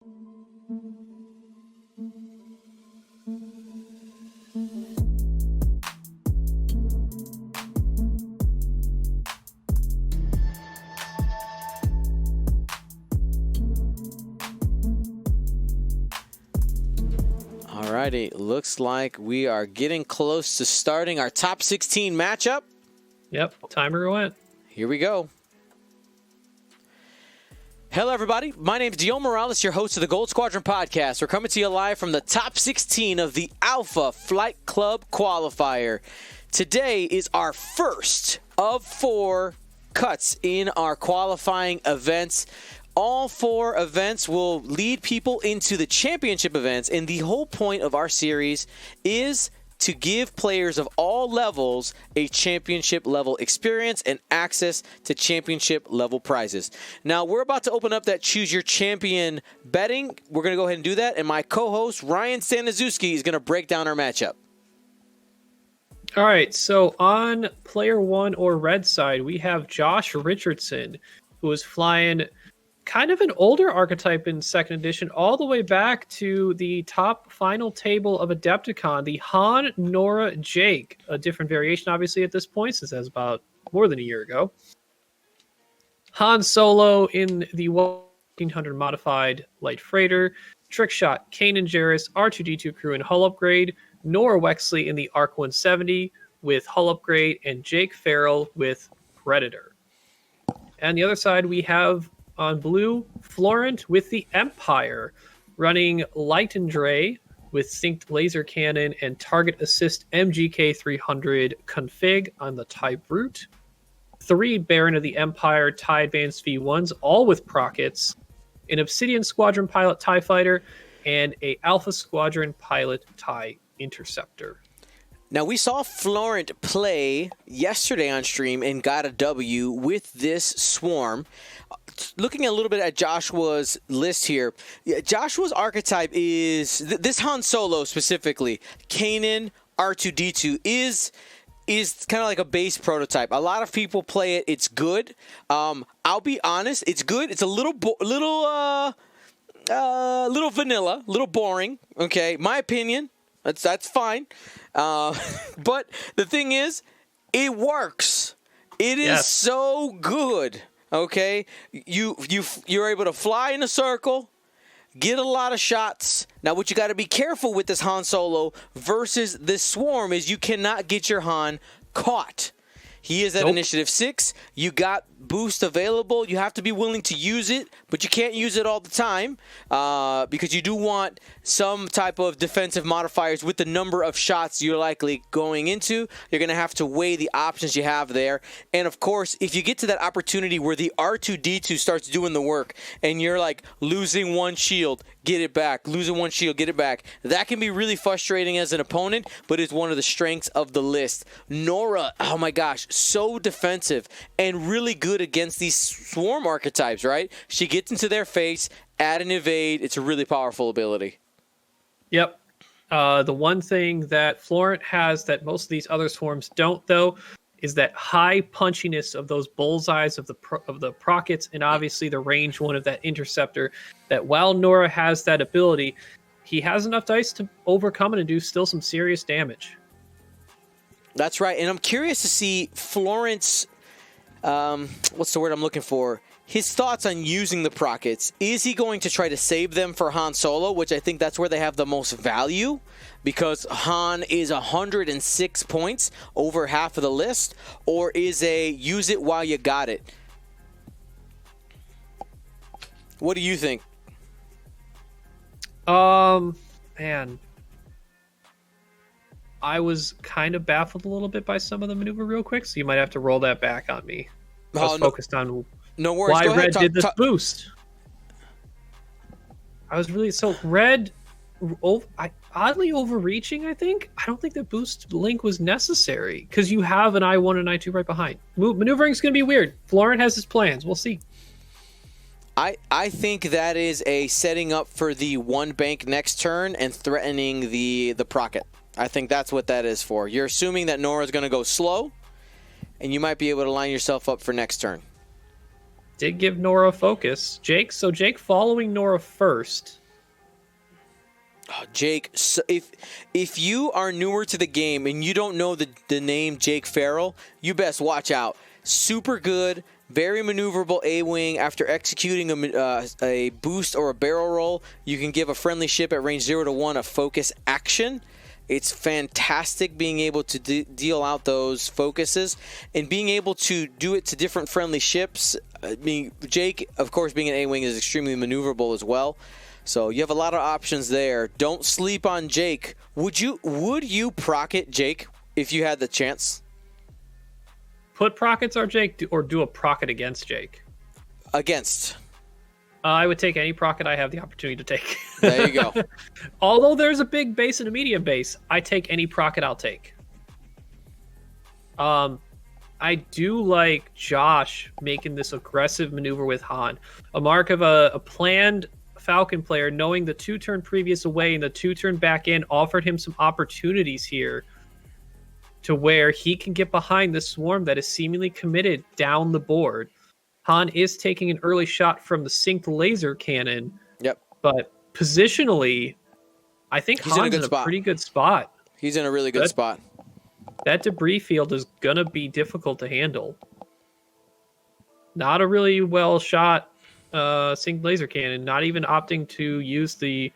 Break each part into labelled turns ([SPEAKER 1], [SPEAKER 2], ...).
[SPEAKER 1] Alrighty, looks like we are getting close to starting our top 16 matchup.
[SPEAKER 2] Yep, timer went.
[SPEAKER 1] Here we go. Hello, everybody. My name is Dion Morales, your host of the Gold Squadron podcast. We're coming to you live from the top 16 of the Alpha Flight Club Qualifier. Today is our first of 4 cuts in our qualifying events. All 4 events will lead people into the championship events, and the whole point of our series is to give players of all levels a championship level experience and access to championship level prizes. Now, we're about to open up that Choose Your Champion betting. We're going to go ahead and do that, and my co-host, Ryan Staniszewski, is going to break down our matchup.
[SPEAKER 2] All right, so on player 1 or red side, we have Josh Richardson, who is flying kind of an older archetype in second edition, all the way back to the top final table of Adepticon, the Han, Nora, Jake, a different variation obviously at this point since that's about more than a year ago. Han Solo in the 1,500 modified light freighter, Trickshot, Kanan Jarrus, R2-D2 crew and hull upgrade, Nora Wexley in the Arc 170 with hull upgrade, and Jake Farrell with Predator. And the other side we have on blue, Florent with the Empire, running Light and Dre with synced laser cannon and target assist MGK 300 config on the TIE Brute. 3 Baron of the Empire TIE Advanced V1s, all with Prockets, an Obsidian Squadron pilot TIE Fighter, and a Alpha Squadron pilot TIE Interceptor.
[SPEAKER 1] Now, we saw Florent play yesterday on stream and got a W with this swarm. Looking a little bit at Joshua's list here, Joshua's archetype is, this Han Solo specifically, Kanan R2-D2 is kind of like a base prototype. A lot of people play it. It's good. I'll be honest, it's good. It's a little vanilla, little boring. Okay, my opinion. That's fine. But the thing is, it works. It is so good. Okay, you're able to fly in a circle, get a lot of shots. Now, what you got to be careful with this Han Solo versus this swarm is you cannot get your Han caught. He is at Initiative 6. You got boost available. You have to be willing to use it, but you can't use it all the time because you do want some type of defensive modifiers with the number of shots you're likely going into. You're going to have to weigh the options you have there. And, of course, if you get to that opportunity where the R2-D2 starts doing the work and you're, like, losing one shield, get it back, losing one shield, get it back, that can be really frustrating as an opponent, but it's one of the strengths of the list. Nora, oh, my gosh, so defensive and really good against these swarm archetypes, right? She gets into their face, add an evade. It's a really powerful ability.
[SPEAKER 2] Yep. The one thing that Florent has that most of these other swarms don't, though, is that high punchiness of those bullseyes of the Prockets, and obviously the range one of that Interceptor, that while Nora has that ability, he has enough dice to overcome it and do still some serious damage.
[SPEAKER 1] That's right. And I'm curious to see Florent's, what's the word I'm looking for? His thoughts on using the Prockets. Is he going to try to save them for Han Solo, which I think that's where they have the most value, because Han is 106 points, over half of the list, or is a use it while you got it? What do you think?
[SPEAKER 2] Man, I was kind of baffled a little bit by some of the maneuver real quick, so you might have to roll that back on me. I was focused on
[SPEAKER 1] no worries.
[SPEAKER 2] why
[SPEAKER 1] Go ahead.
[SPEAKER 2] Red did this boost. I was really Red, oddly overreaching. I think I don't think the boost link was necessary because you have an I1 and I2 right behind. Maneuvering is going to be weird. Florent has his plans. We'll see.
[SPEAKER 1] I think that is a setting up for the one bank next turn and threatening the Procket. I think that's what that is for. You're assuming that Nora's going to go slow, and you might be able to line yourself up for next turn.
[SPEAKER 2] Did give Nora focus. Jake following Nora first.
[SPEAKER 1] Oh, Jake, so if you are newer to the game and you don't know the name Jake Farrell, you best watch out. Super good, very maneuverable A-wing. After executing a boost or a barrel roll, you can give a friendly ship at range 0 to 1 a focus action. It's fantastic being able to deal out those focuses and being able to do it to different friendly ships. Jake, of course, being an A-wing is extremely maneuverable as well. So you have a lot of options there. Don't sleep on Jake. Would you procket Jake if you had the chance?
[SPEAKER 2] Put prockets on Jake or do a procket against Jake?
[SPEAKER 1] Against.
[SPEAKER 2] I would take any procket I have the opportunity to take.
[SPEAKER 1] There you go.
[SPEAKER 2] Although there's a big base and a medium base, I take any procket I'll take. I do like Josh making this aggressive maneuver with Han. A mark of a planned Falcon player, knowing the 2-turn previous away and the 2-turn back in offered him some opportunities here to where he can get behind the swarm that is seemingly committed down the board. Han is taking an early shot from the synced laser cannon.
[SPEAKER 1] Yep.
[SPEAKER 2] But positionally, I think Han's in a pretty good spot.
[SPEAKER 1] He's in a really good spot.
[SPEAKER 2] That debris field is going to be difficult to handle. Not a really well shot synced laser cannon. Not even opting to use the...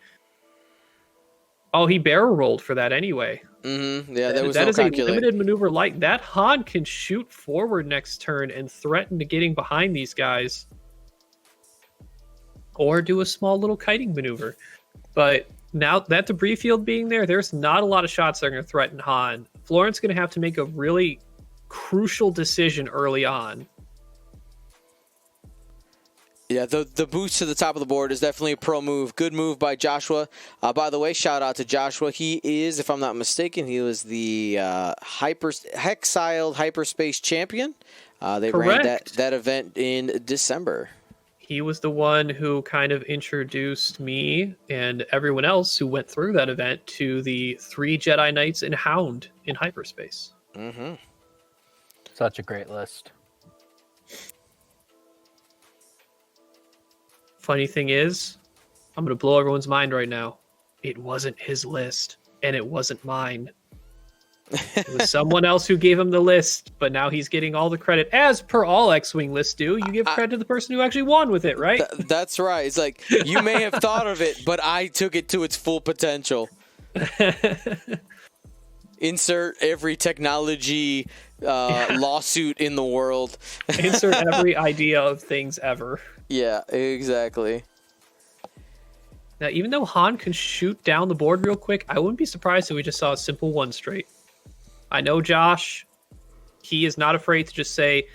[SPEAKER 2] Oh, he barrel rolled for that anyway.
[SPEAKER 1] Mm-hmm. Yeah,
[SPEAKER 2] that is a limited maneuver light. That Han can shoot forward next turn and threaten to getting behind these guys. Or do a small little kiting maneuver. But now that debris field being there, there's not a lot of shots that are going to threaten Han. Florent's going to have to make a really crucial decision early on.
[SPEAKER 1] Yeah, the boost to the top of the board is definitely a pro move. Good move by Joshua. By the way, shout out to Joshua. He is, if I'm not mistaken, he was the Hexiled Hyperspace Champion. They ran that event in December.
[SPEAKER 2] He was the one who kind of introduced me and everyone else who went through that event to the 3 Jedi Knights and Hound in hyperspace.
[SPEAKER 1] Mm-hmm.
[SPEAKER 3] Such a great list.
[SPEAKER 2] Funny thing is, I'm going to blow everyone's mind right now. It wasn't his list, and it wasn't mine. It was someone else who gave him the list, but now he's getting all the credit. As per all X-Wing lists do, you give credit to the person who actually won with it, right?
[SPEAKER 1] That's right. It's like, you may have thought of it, but I took it to its full potential. Insert every technology lawsuit in the world.
[SPEAKER 2] Insert every idea of things ever.
[SPEAKER 1] Yeah, exactly.
[SPEAKER 2] Now, even though Han can shoot down the board real quick, I wouldn't be surprised if we just saw a simple 1 straight. I know Josh, he is not afraid to just say,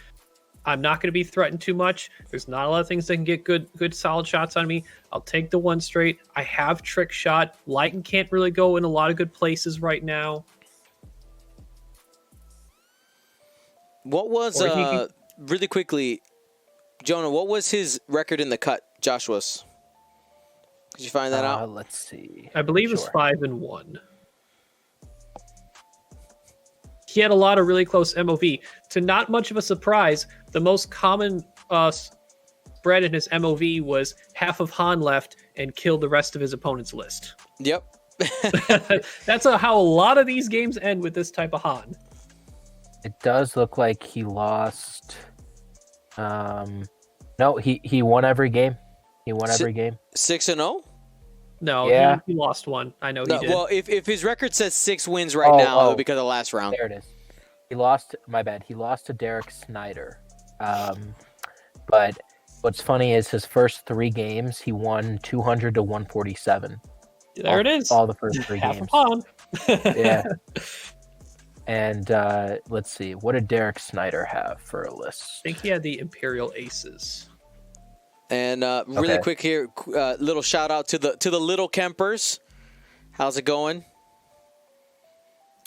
[SPEAKER 2] I'm not going to be threatened too much. There's not a lot of things that can get good solid shots on me. I'll take the 1 straight. I have trick shot. Lighten can't really go in a lot of good places right now.
[SPEAKER 1] What was, really quickly, Jonah, what was his record in the cut, Joshua's? Did you find that out?
[SPEAKER 3] Let's see.
[SPEAKER 2] I believe it's 5-1. He had a lot of really close MOV. To not much of a surprise, the most common spread in his MOV was half of Han left and killed the rest of his opponent's list.
[SPEAKER 1] Yep.
[SPEAKER 2] That's how a lot of these games end with this type of Han.
[SPEAKER 3] It does look like he lost. No, he won every game. He won every game.
[SPEAKER 1] 6-0?
[SPEAKER 2] No,
[SPEAKER 3] yeah.
[SPEAKER 2] he lost one. I know he did.
[SPEAKER 1] Well, if his record says 6 wins right now, it'll be because of the last round.
[SPEAKER 3] There it is. He lost. My bad. He lost to Derek Snyder. But what's funny is his first 3 games, he won 200 to 147.
[SPEAKER 2] There it is.
[SPEAKER 3] All the first 3
[SPEAKER 2] Half
[SPEAKER 3] games.
[SPEAKER 2] of Han.
[SPEAKER 3] Yeah. And let's see. What did Derek Snyder have for a list?
[SPEAKER 2] I think he had the Imperial Aces.
[SPEAKER 1] And really quick here, little shout out to the little Kempers. How's it going?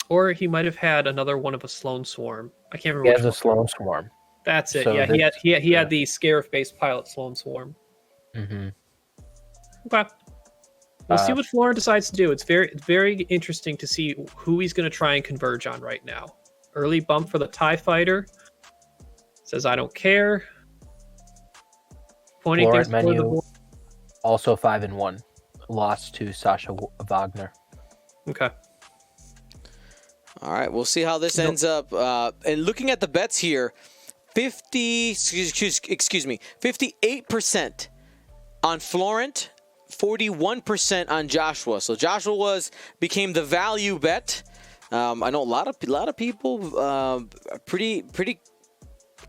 [SPEAKER 2] Or he might have had another one of a Sloan Swarm. I can't remember.
[SPEAKER 3] He has a Sloan Swarm.
[SPEAKER 2] That's it.
[SPEAKER 3] So
[SPEAKER 2] yeah, he had the Scarif-based pilot Sloan Swarm.
[SPEAKER 3] Mm-hmm.
[SPEAKER 2] Okay. We'll see what Florent decides to do. It's very interesting to see who he's going to try and converge on right now. Early bump for the TIE Fighter. Says, I don't care. Pointing
[SPEAKER 3] Florent
[SPEAKER 2] things toward the
[SPEAKER 3] menu,
[SPEAKER 2] board.
[SPEAKER 3] also 5-1. Lost to Sasha Wagner.
[SPEAKER 2] Okay.
[SPEAKER 1] All right, we'll see how this ends up. And looking at the bets here, 58% on Florent, 41% on Joshua. So Joshua became the value bet. I know a lot of people are pretty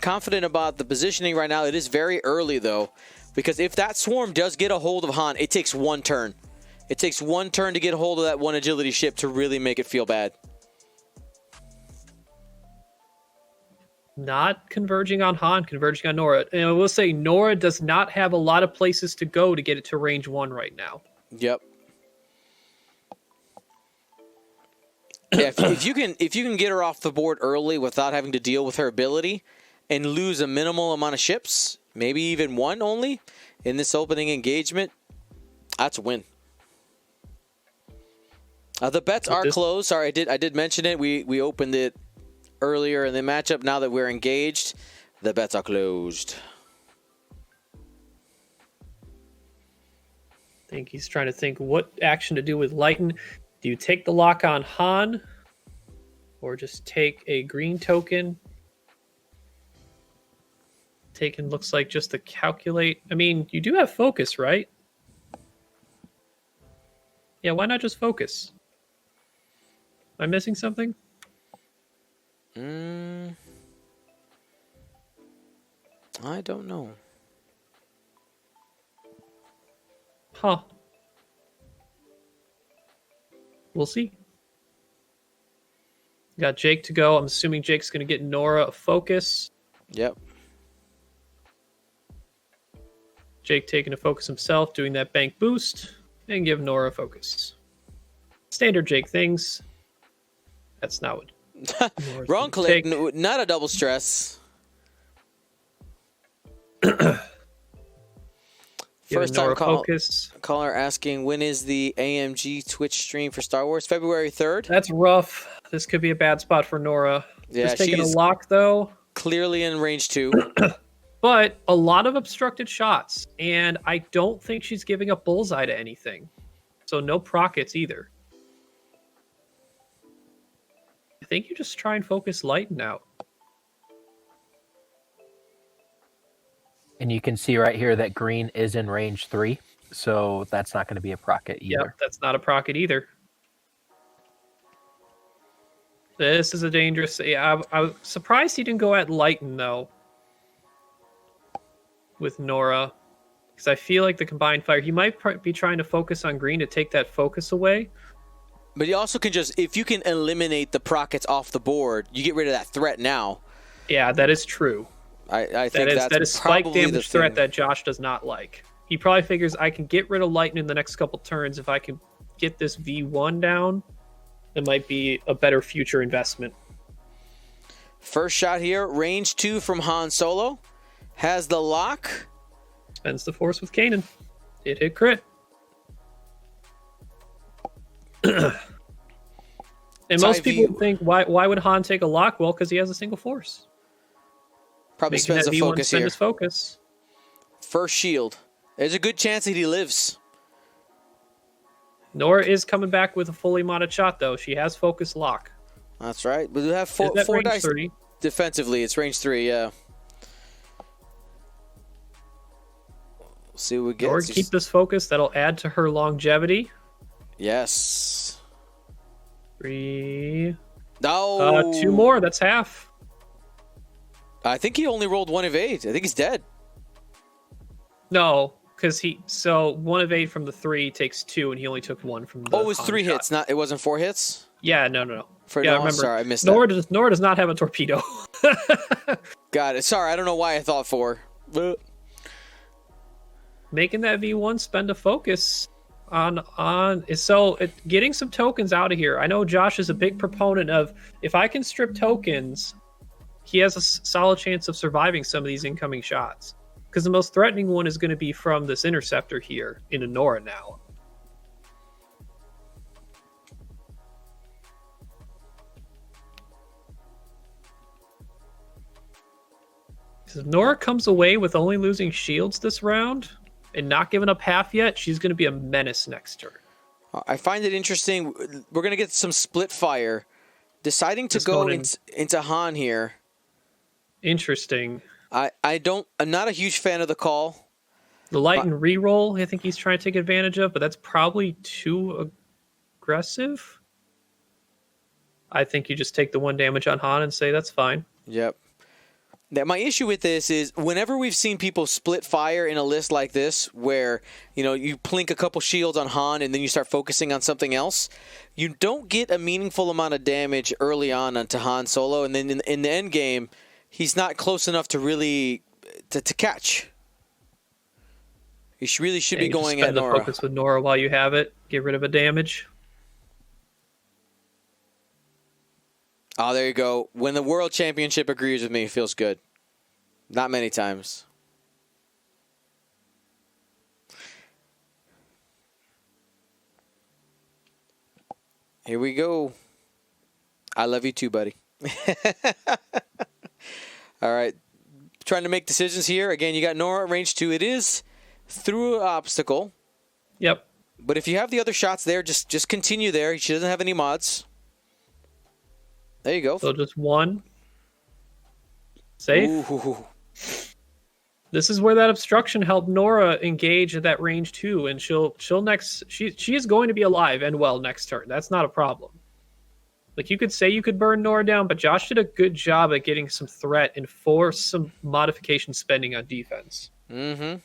[SPEAKER 1] confident about the positioning right now. It is very early though, because if that swarm does get a hold of Han, it takes one turn. It takes one turn to get a hold of that one agility ship to really make it feel bad.
[SPEAKER 2] Not converging on Han, converging on Nora. And I will say Nora does not have a lot of places to go to get it to range 1 right now.
[SPEAKER 1] Yep. Yeah, if you can get her off the board early without having to deal with her ability and lose a minimal amount of ships, maybe even one only in this opening engagement, that's a win. The bets are closed. Sorry, I did mention it. We opened it earlier in the matchup. Now that we're engaged, the bets are closed.
[SPEAKER 2] I think he's trying to think what action to do with Lighten. Do you take the lock on Han or just take a green token? Taken looks like just to calculate. I mean, you do have focus, right? Yeah, why not just focus? Am I missing something?
[SPEAKER 1] I don't know.
[SPEAKER 2] Huh. We'll see. Got Jake to go. I'm assuming Jake's going to get Nora a focus.
[SPEAKER 1] Yep.
[SPEAKER 2] Jake taking a focus himself, doing that bank boost, and give Nora a focus. Standard Jake things. That's not what.
[SPEAKER 1] Wrong click. Not a double stress. First time caller asking, when is the AMG Twitch stream for Star Wars? February 3rd.
[SPEAKER 2] That's rough. This could be a bad spot for Nora.
[SPEAKER 1] Yeah,
[SPEAKER 2] just taking a lock though.
[SPEAKER 1] Clearly in range 2.
[SPEAKER 2] But a lot of obstructed shots, and I don't think she's giving up bullseye to anything. So no prockets either. I think you just try and focus Lighten out.
[SPEAKER 3] And you can see right here that green is in range 3, so that's not going to be a procket either.
[SPEAKER 2] Yep, that's not a procket either. This is a dangerous... Yeah, I was surprised he didn't go at Lighten, though, with Nora. Because I feel like the combined fire... He might be trying to focus on green to take that focus away.
[SPEAKER 1] But you also can just... If you can eliminate the prockets off the board, you get rid of that threat now.
[SPEAKER 2] Yeah, that is true.
[SPEAKER 1] I think
[SPEAKER 2] that is spike damage threat that Josh does not like. He probably figures I can get rid of Lighten in the next couple turns. If I can get this V1 down, it might be a better future investment.
[SPEAKER 1] First shot here, range 2 from Han Solo. Has the lock.
[SPEAKER 2] Spends the force with Kanan. It hit crit. And most people would think, why would Han take a lock? Well, because he has a single force.
[SPEAKER 1] Probably
[SPEAKER 2] Making
[SPEAKER 1] spends
[SPEAKER 2] that
[SPEAKER 1] a
[SPEAKER 2] V1
[SPEAKER 1] focus
[SPEAKER 2] spend
[SPEAKER 1] here.
[SPEAKER 2] his focus.
[SPEAKER 1] First shield. There's a good chance that he lives.
[SPEAKER 2] Nora is coming back with a fully modded shot, though. She has focus lock.
[SPEAKER 1] That's right. We have four dice
[SPEAKER 2] 3?
[SPEAKER 1] Defensively. It's range 3, yeah. We'll see what we get.
[SPEAKER 2] Nora keep this focus. That'll add to her longevity.
[SPEAKER 1] Yes.
[SPEAKER 2] 3.
[SPEAKER 1] No.
[SPEAKER 2] 2 more. That's half.
[SPEAKER 1] I think he only rolled 1 evade. I think he's dead.
[SPEAKER 2] No, because so 1 evade from the 3 takes 2, and he only took 1 from the.
[SPEAKER 1] Oh, it was 3 hits. It wasn't 4 hits.
[SPEAKER 2] Yeah, no.
[SPEAKER 1] Remember, sorry, I missed
[SPEAKER 2] Nora
[SPEAKER 1] that.
[SPEAKER 2] Nora does not have a torpedo.
[SPEAKER 1] Got it. Sorry, I don't know why I thought 4.
[SPEAKER 2] Making that V1 spend a focus on getting some tokens out of here. I know Josh is a big proponent of, if I can strip tokens, he has a solid chance of surviving some of these incoming shots. Because the most threatening one is going to be from this interceptor here in Nora now. If Nora comes away with only losing shields this round and not giving up half yet, she's going to be a menace next turn.
[SPEAKER 1] I find it interesting. We're going to get some split fire. Deciding to go into Han here.
[SPEAKER 2] Interesting.
[SPEAKER 1] I'm not a huge fan of the call.
[SPEAKER 2] The light and reroll, I think he's trying to take advantage of, but that's probably too aggressive. I think you just take the 1 damage on Han and say that's fine.
[SPEAKER 1] Yep. Now, my issue with this is whenever we've seen people split fire in a list like this, where you plink a couple shields on Han and then you start focusing on something else, you don't get a meaningful amount of damage early on onto Han Solo, and then in the end game, he's not close enough to really to catch. You really should be going at Nora.
[SPEAKER 2] Focus with Nora while you have it. Get rid of a damage.
[SPEAKER 1] Oh, there you go. When the World Championship agrees with me, it feels good. Not many times. Here we go. I love you too, buddy. All right. Trying to make decisions here. Again, you got Nora at range 2. It is through an obstacle.
[SPEAKER 2] Yep.
[SPEAKER 1] But if you have the other shots there, just continue there. She doesn't have any mods. There you go.
[SPEAKER 2] So just 1. Safe.
[SPEAKER 1] Ooh.
[SPEAKER 2] This is where that obstruction helped Nora engage at that range 2, and she'll next. She is going to be alive and well next turn. That's not a problem. Like, you could say you could burn Nora down, but Josh did a good job at getting some threat and force some modification spending on defense.
[SPEAKER 1] Mm-hmm.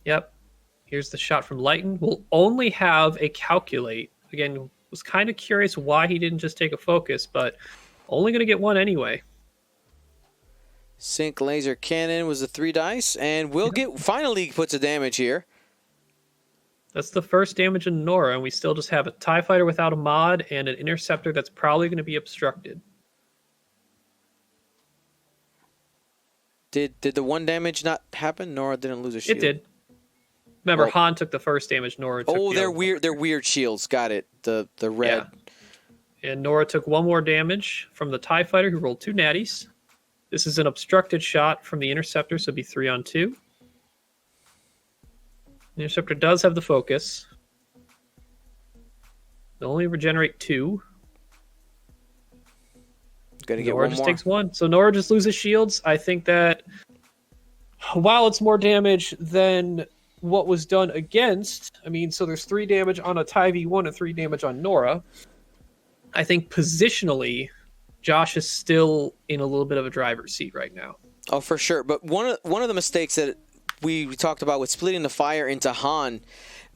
[SPEAKER 2] Yep. Here's the shot from Lighten. We'll only have a calculate. Again, was kind of curious why he didn't just take a focus, but only going to get 1 anyway.
[SPEAKER 1] Sync laser cannon was a 3 dice, and we'll get finally puts a damage here.
[SPEAKER 2] That's the first damage in Nora, and we still just have a TIE fighter without a mod and an interceptor that's probably going to be obstructed.
[SPEAKER 1] Did the 1 damage not happen? Nora didn't lose a shield.
[SPEAKER 2] It did. Remember, Han took the first damage. Nora took
[SPEAKER 1] they're weird. They're weird shields. Got it. The red.
[SPEAKER 2] Yeah. And Nora took 1 more damage from the TIE fighter, who rolled 2 natties. This is an obstructed shot from the interceptor, so it'd be 3 on 2. The interceptor does have the focus. They'll only regenerate 2.
[SPEAKER 1] Gotta get
[SPEAKER 2] Nora
[SPEAKER 1] 1
[SPEAKER 2] just
[SPEAKER 1] more.
[SPEAKER 2] takes 1. So Nora just loses shields. I think that while it's more damage than what was done against, so there's 3 damage on a TIE V1 and 3 damage on Nora. I think positionally, Josh is still in a little bit of a driver's seat right now.
[SPEAKER 1] Oh, for sure. But one of the mistakes that we talked about with splitting the fire into Han,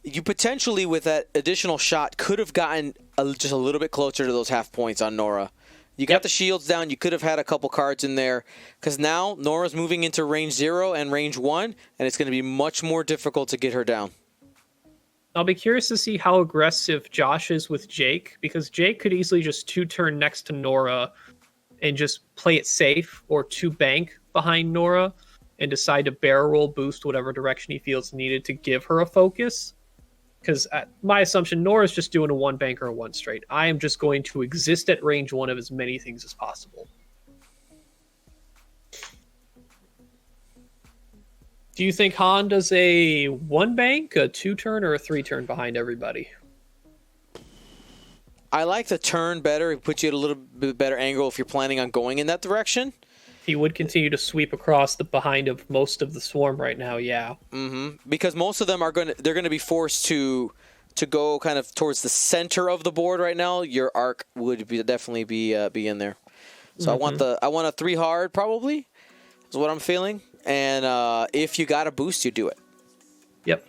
[SPEAKER 1] you potentially, with that additional shot, could have gotten just a little bit closer to those half points on Nora. You got the shields down. You could have had a couple cards in there, because now Nora's moving into range 0 and range 1, and it's going to be much more difficult to get her down.
[SPEAKER 2] I'll be curious to see how aggressive Josh is with Jake, because Jake could easily just 2-turn next to Nora and just play it safe, or 2-bank behind Nora and decide to barrel roll boost whatever direction he feels needed to give her a focus. Because my assumption, Nora's just doing a 1-bank or a 1 straight. I am just going to exist at range 1 of as many things as possible. Do you think Han does a 1-bank, a 2-turn, or a 3-turn behind everybody?
[SPEAKER 1] I like the turn better. It puts you at a little bit better angle if you're planning on going in that direction.
[SPEAKER 2] He would continue to sweep across the behind of most of the swarm right now, yeah.
[SPEAKER 1] Mm-hmm. Because most of them they're going to be forced to go kind of towards the center of the board right now. Your arc would definitely be in there. So I want a 3 hard probably is what I'm feeling. And if you got a boost, you do it.
[SPEAKER 2] Yep.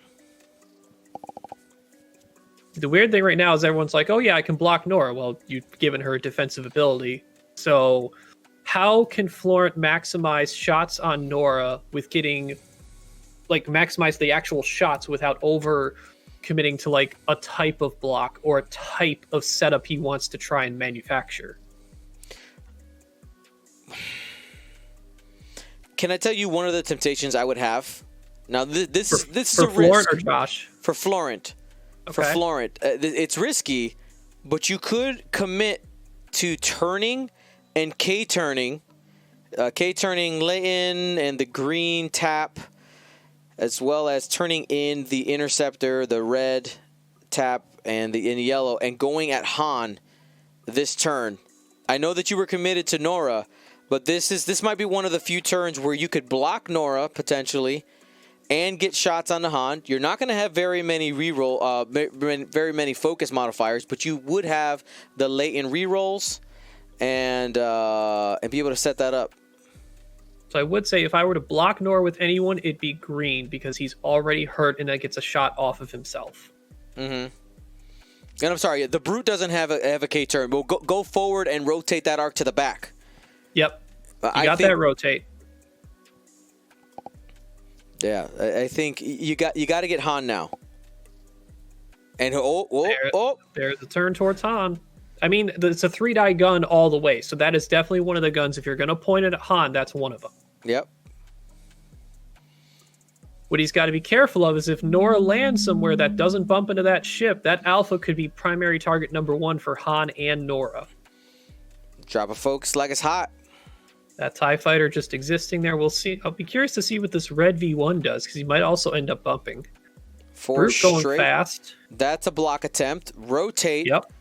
[SPEAKER 2] The weird thing right now is everyone's like, oh yeah, I can block Nora. Well, you've given her a defensive ability. So how can Florent maximize shots on Nora with getting, maximize the actual shots without over committing to, a type of block or a type of setup he wants to try and manufacture?
[SPEAKER 1] Can I tell you one of the temptations I would have? Now, this is a risk.
[SPEAKER 2] For Florent or Josh?
[SPEAKER 1] For Florent.
[SPEAKER 2] Okay.
[SPEAKER 1] For Florent. It's risky, but you could commit to turning and K-turning. K-turning Leighton and the green tap, as well as turning in the interceptor, the red tap, and the yellow, and going at Han this turn. I know that you were committed to Nora, but this might be one of the few turns where you could block Nora potentially and get shots on the Han. You're not going to have very many reroll, very many focus modifiers, but you would have the Leighton rerolls and be able to set that up.
[SPEAKER 2] So I would say if I were to block Nora with anyone, it'd be Green because he's already hurt and that gets a shot off of himself.
[SPEAKER 1] Mm-hmm. And I'm sorry, the Brute doesn't have a K turn. We'll go forward and rotate that arc to the back.
[SPEAKER 2] Yep. You got that rotate.
[SPEAKER 1] Yeah, I think you got to get Han now. And
[SPEAKER 2] there's a turn towards Han. I mean, it's a 3-die gun all the way, so that is definitely one of the guns. If you're going to point it at Han, that's one of them.
[SPEAKER 1] Yep.
[SPEAKER 2] What he's got to be careful of is if Nora lands somewhere that doesn't bump into that ship, that Alpha could be primary target number 1 for Han and Nora.
[SPEAKER 1] Drop a focus like it's hot.
[SPEAKER 2] That TIE fighter just existing there. We'll see. I'll be curious to see what this red V1 does, because he might also end up bumping.
[SPEAKER 1] Brute
[SPEAKER 2] going
[SPEAKER 1] straight.
[SPEAKER 2] Fast.
[SPEAKER 1] That's a block attempt. Rotate.
[SPEAKER 2] Yep.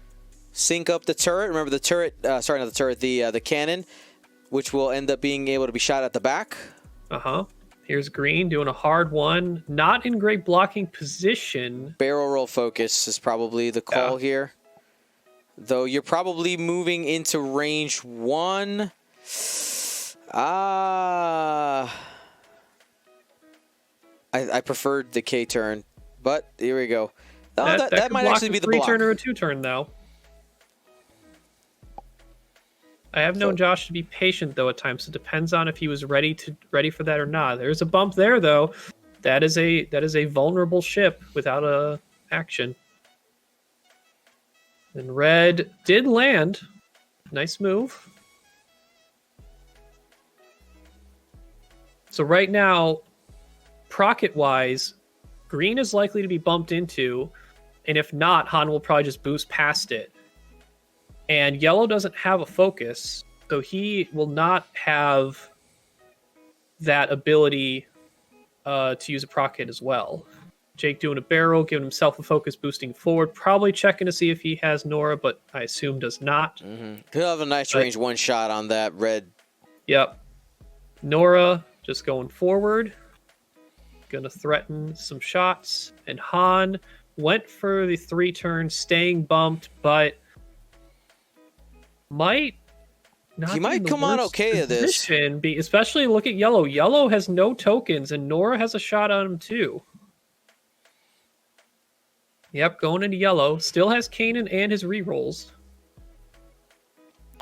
[SPEAKER 1] Sync up the turret. Remember the turret, sorry, not the turret, the cannon, which will end up being able to be shot at the back.
[SPEAKER 2] Uh-huh. Here's Green doing a hard one. Not in great blocking position.
[SPEAKER 1] Barrel roll focus is probably the call here. Though you're probably moving into range 1. I preferred the K turn, but here we go. Oh, that might actually be the block.
[SPEAKER 2] 3-turn or a 2-turn, though. I have known Josh to be patient, though, at times. It depends on if he was ready for that or not. There's a bump there, though. That is a vulnerable ship without a action. And red did land. Nice move. So right now, Procket-wise, Green is likely to be bumped into, and if not, Han will probably just boost past it. And yellow doesn't have a focus, so he will not have that ability to use a Procket as well. Jake doing a barrel, giving himself a focus, boosting forward, probably checking to see if he has Nora, but I assume does not.
[SPEAKER 1] Mm-hmm. He'll have a nice range 1 shot on that red.
[SPEAKER 2] Yep. Nora just going forward. Gonna threaten some shots. And Han went for the 3-turn, staying bumped, but might not.
[SPEAKER 1] He might come out okay at this.
[SPEAKER 2] Especially look at yellow. Yellow has no tokens, and Nora has a shot on him too. Yep, going into yellow. Still has Kanan and his rerolls.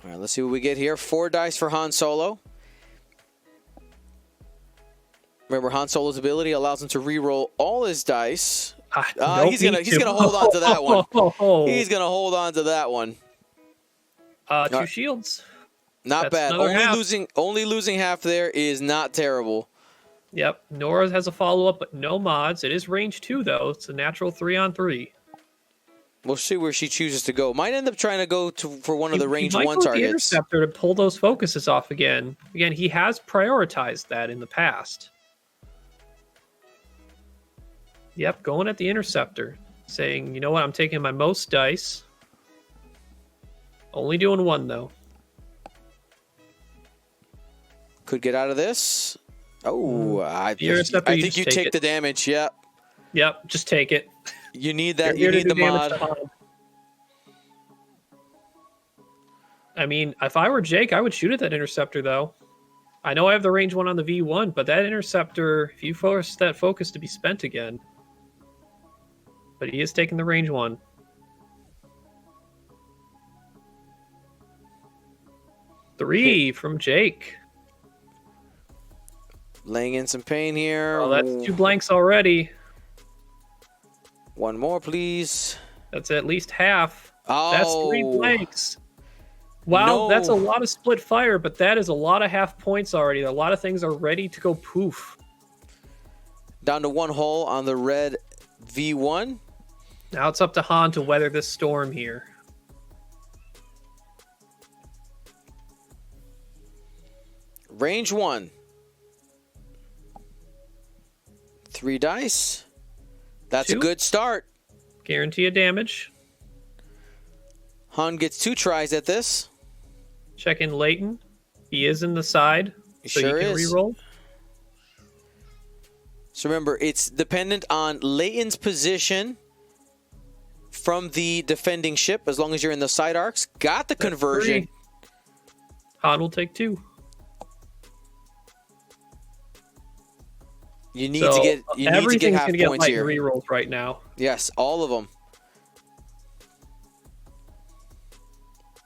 [SPEAKER 1] All right, let's see what we get here. 4 dice for Han Solo. Remember, Han Solo's ability allows him to reroll all his dice. He's gonna hold on to that one. He's gonna hold on to that one.
[SPEAKER 2] 2 shields.
[SPEAKER 1] Not bad. Only losing half there is not terrible.
[SPEAKER 2] Yep. Nora has a follow-up, but no mods. It is range 2, though. It's a natural 3-on-3.
[SPEAKER 1] We'll see where she chooses to go. Might end up trying to go for one of the range 1
[SPEAKER 2] targets. The interceptor to pull those focuses off again. Again, he has prioritized that in the past. Yep, going at the interceptor. Saying, you know what, I'm taking my most dice. Only doing 1, though.
[SPEAKER 1] Could get out of this. Oh, I think you take the damage. Yep.
[SPEAKER 2] Yep, just take it.
[SPEAKER 1] You need that. You need the mod.
[SPEAKER 2] I mean, if I were Jake, I would shoot at that interceptor, though. I know I have the range 1 on the V1, but that interceptor, if you force that focus to be spent again. But he is taking the range 1. Three from Jake.
[SPEAKER 1] Laying in some pain here.
[SPEAKER 2] Oh, that's 2 blanks already.
[SPEAKER 1] 1 more, please.
[SPEAKER 2] That's at least half.
[SPEAKER 1] Oh.
[SPEAKER 2] That's 3 blanks. Wow,
[SPEAKER 1] No.
[SPEAKER 2] That's a lot of split fire, but that is a lot of half points already. A lot of things are ready to go poof.
[SPEAKER 1] Down to 1 hull on the red V1.
[SPEAKER 2] Now it's up to Han to weather this storm here.
[SPEAKER 1] Range 1. 3 dice. That's
[SPEAKER 2] 2.
[SPEAKER 1] a good start.
[SPEAKER 2] Guarantee a damage.
[SPEAKER 1] Han gets 2 tries at this.
[SPEAKER 2] Check in Leighton. He is in the side, so
[SPEAKER 1] Sure
[SPEAKER 2] you can
[SPEAKER 1] is.
[SPEAKER 2] reroll.
[SPEAKER 1] So remember, it's dependent on Leighton's position from the defending ship, as long as you're in the side arcs. Got the conversion.
[SPEAKER 2] 3. Han will take 2.
[SPEAKER 1] You need to get
[SPEAKER 2] everything's
[SPEAKER 1] half
[SPEAKER 2] gonna get
[SPEAKER 1] points
[SPEAKER 2] light
[SPEAKER 1] here.
[SPEAKER 2] rerolls right now.
[SPEAKER 1] Yes, all of them.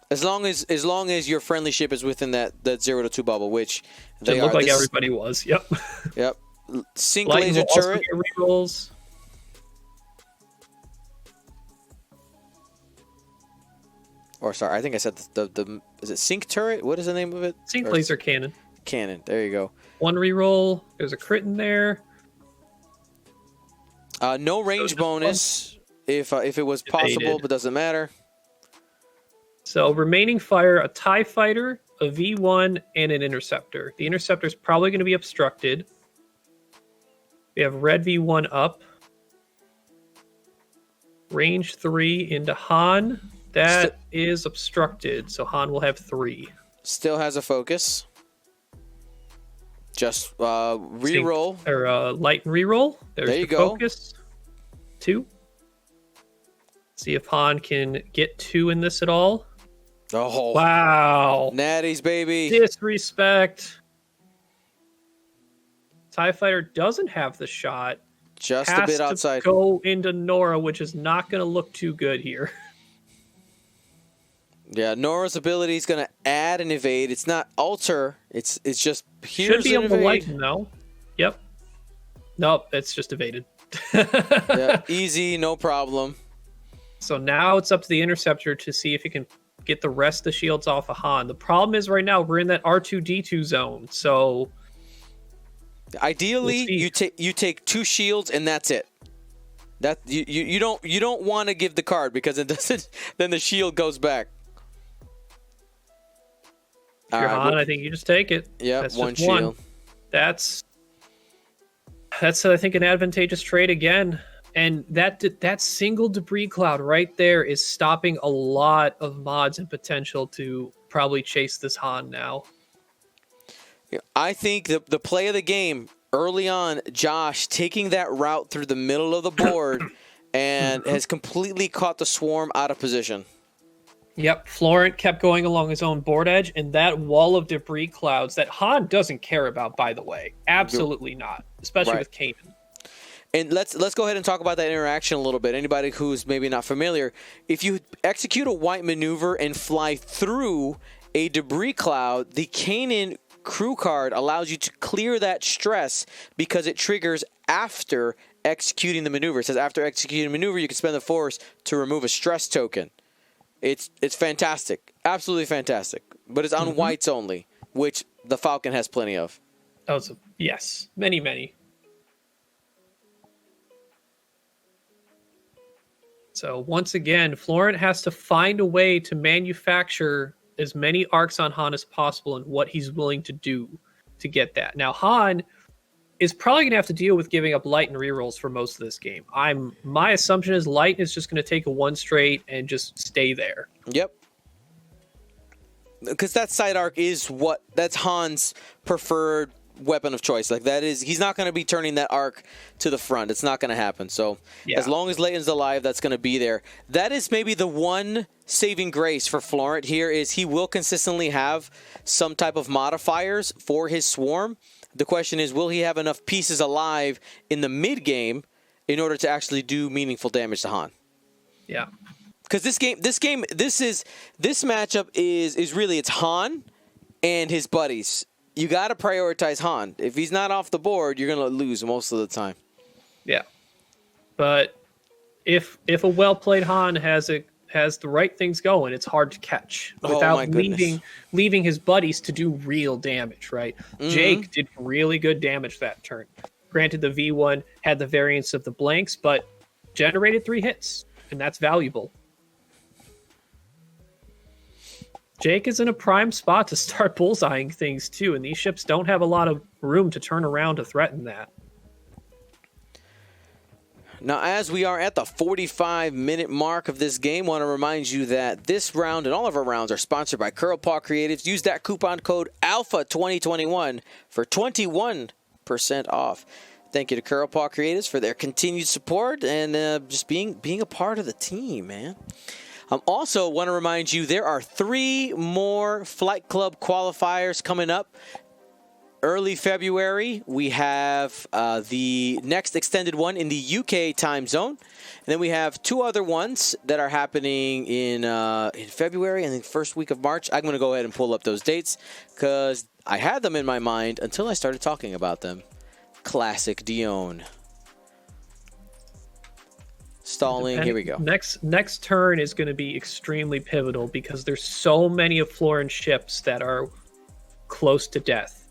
[SPEAKER 1] As long as your friendly ship is within that 0 to 2 bubble, which they
[SPEAKER 2] It looked
[SPEAKER 1] are.
[SPEAKER 2] like everybody was. Yep.
[SPEAKER 1] Yep. Sync
[SPEAKER 2] Lighten
[SPEAKER 1] laser
[SPEAKER 2] will also
[SPEAKER 1] turret.
[SPEAKER 2] get rerolls.
[SPEAKER 1] Or sorry, I think I said the is it sync turret? What is the name of it?
[SPEAKER 2] Sync
[SPEAKER 1] Or
[SPEAKER 2] laser cannon.
[SPEAKER 1] cannon. There you go.
[SPEAKER 2] 1 reroll. There's a crit in there.
[SPEAKER 1] No range
[SPEAKER 2] just
[SPEAKER 1] bonus if it was possible,
[SPEAKER 2] Evaded.
[SPEAKER 1] but doesn't matter.
[SPEAKER 2] So remaining fire, a TIE fighter, a V1, and an interceptor. The interceptor is probably going to be obstructed. We have red V1 up. Range 3 into Han. That is obstructed, so Han will have 3.
[SPEAKER 1] Still has a focus. Just reroll.
[SPEAKER 2] Or light and reroll. There's
[SPEAKER 1] There you
[SPEAKER 2] the
[SPEAKER 1] go.
[SPEAKER 2] focus. 2. See if Han can get 2 in this at all.
[SPEAKER 1] Oh,
[SPEAKER 2] Wow.
[SPEAKER 1] natties, baby.
[SPEAKER 2] Disrespect. TIE fighter doesn't have the shot.
[SPEAKER 1] Just a
[SPEAKER 2] Has
[SPEAKER 1] bit
[SPEAKER 2] to
[SPEAKER 1] outside.
[SPEAKER 2] go into Nora, which is not going to look too good here.
[SPEAKER 1] Yeah, Nora's ability is going to add and evade. It's not alter. It's just here's
[SPEAKER 2] Should be
[SPEAKER 1] an
[SPEAKER 2] able to
[SPEAKER 1] evade.
[SPEAKER 2] lighten, though. Yep. Nope, it's just evaded.
[SPEAKER 1] Yeah, easy, no problem.
[SPEAKER 2] So now it's up to the interceptor to see if he can get the rest of the shields off of Han. The problem is right now we're in that R2D2 zone, so
[SPEAKER 1] Ideally,
[SPEAKER 2] We'll see.
[SPEAKER 1] you take 2 shields and that's it. That you don't want to give the card because it doesn't. Then the shield goes back.
[SPEAKER 2] if you're Han, I think you just take it.
[SPEAKER 1] Yeah,
[SPEAKER 2] That's
[SPEAKER 1] one
[SPEAKER 2] just one.
[SPEAKER 1] shield.
[SPEAKER 2] That's I think an advantageous trade again. And that single debris cloud right there is stopping a lot of mods and potential to probably chase this Han now.
[SPEAKER 1] I think the play of the game early on, Josh taking that route through the middle of the board and has completely caught the swarm out of position.
[SPEAKER 2] Yep, Florent kept going along his own board edge, and that wall of debris clouds that Han doesn't care about, by the way. Absolutely not, especially
[SPEAKER 1] Right.
[SPEAKER 2] with Kanan.
[SPEAKER 1] And let's go ahead and talk about that interaction a little bit. Anybody who's maybe not familiar, if you execute a white maneuver and fly through a debris cloud, the Kanan crew card allows you to clear that stress because it triggers after executing the maneuver. It says after executing a maneuver, you can spend the force to remove a stress token. It's fantastic, absolutely fantastic. But it's on whites only, which the Falcon has plenty of.
[SPEAKER 2] Oh, yes, many. So once again, Florent has to find a way to manufacture as many arcs on Han as possible and what he's willing to do to get that. Now, Han is probably going to have to deal with giving up light and rerolls for most of this game. My assumption is light is just going to take a 1 straight and just stay there.
[SPEAKER 1] Yep. Because that side arc that's Han's preferred weapon of choice. Like that is, he's not going to be turning that arc to the front. It's not going to happen. So
[SPEAKER 2] Yeah.
[SPEAKER 1] as long as Leighton's alive, that's going to be there. That is maybe the one saving grace for Florent here is he will consistently have some type of modifiers for his swarm. The question is, will he have enough pieces alive in the mid game in order to actually do meaningful damage to Han?
[SPEAKER 2] Yeah.
[SPEAKER 1] Because this matchup is really, it's Han and his buddies. You got to prioritize Han. If he's not off the board, you're going to lose most of the time.
[SPEAKER 2] Yeah. But if a well-played Han has the right things going, it's hard to catch
[SPEAKER 1] Oh,
[SPEAKER 2] without
[SPEAKER 1] my goodness.
[SPEAKER 2] leaving his buddies to do real damage, right? Jake did really good damage that turn. Granted, the V1 had the variance of the blanks, but generated 3 hits, and that's valuable. Jake is in a prime spot to start bullseyeing things too, and these ships don't have a lot of room to turn around to threaten that.
[SPEAKER 1] Now, as we are at the 45-minute mark of this game, I want to remind you that this round and all of our rounds are sponsored by Curl Paw Creatives. Use that coupon code ALPHA2021 for 21% off. Thank you to Curl Paw Creatives for their continued support and just being a part of the team, man. Also want to remind you there are 3 more Flight Club qualifiers coming up. Early February, we have the next extended one in the UK time zone. And then we have 2 other ones that are happening in February and the first week of March. I'm going to go ahead and pull up those dates because I had them in my mind until I started talking about them. Classic Dion. Stalling, here we go.
[SPEAKER 2] Next turn is going to be extremely pivotal because there's so many of Florent's ships that are close to death.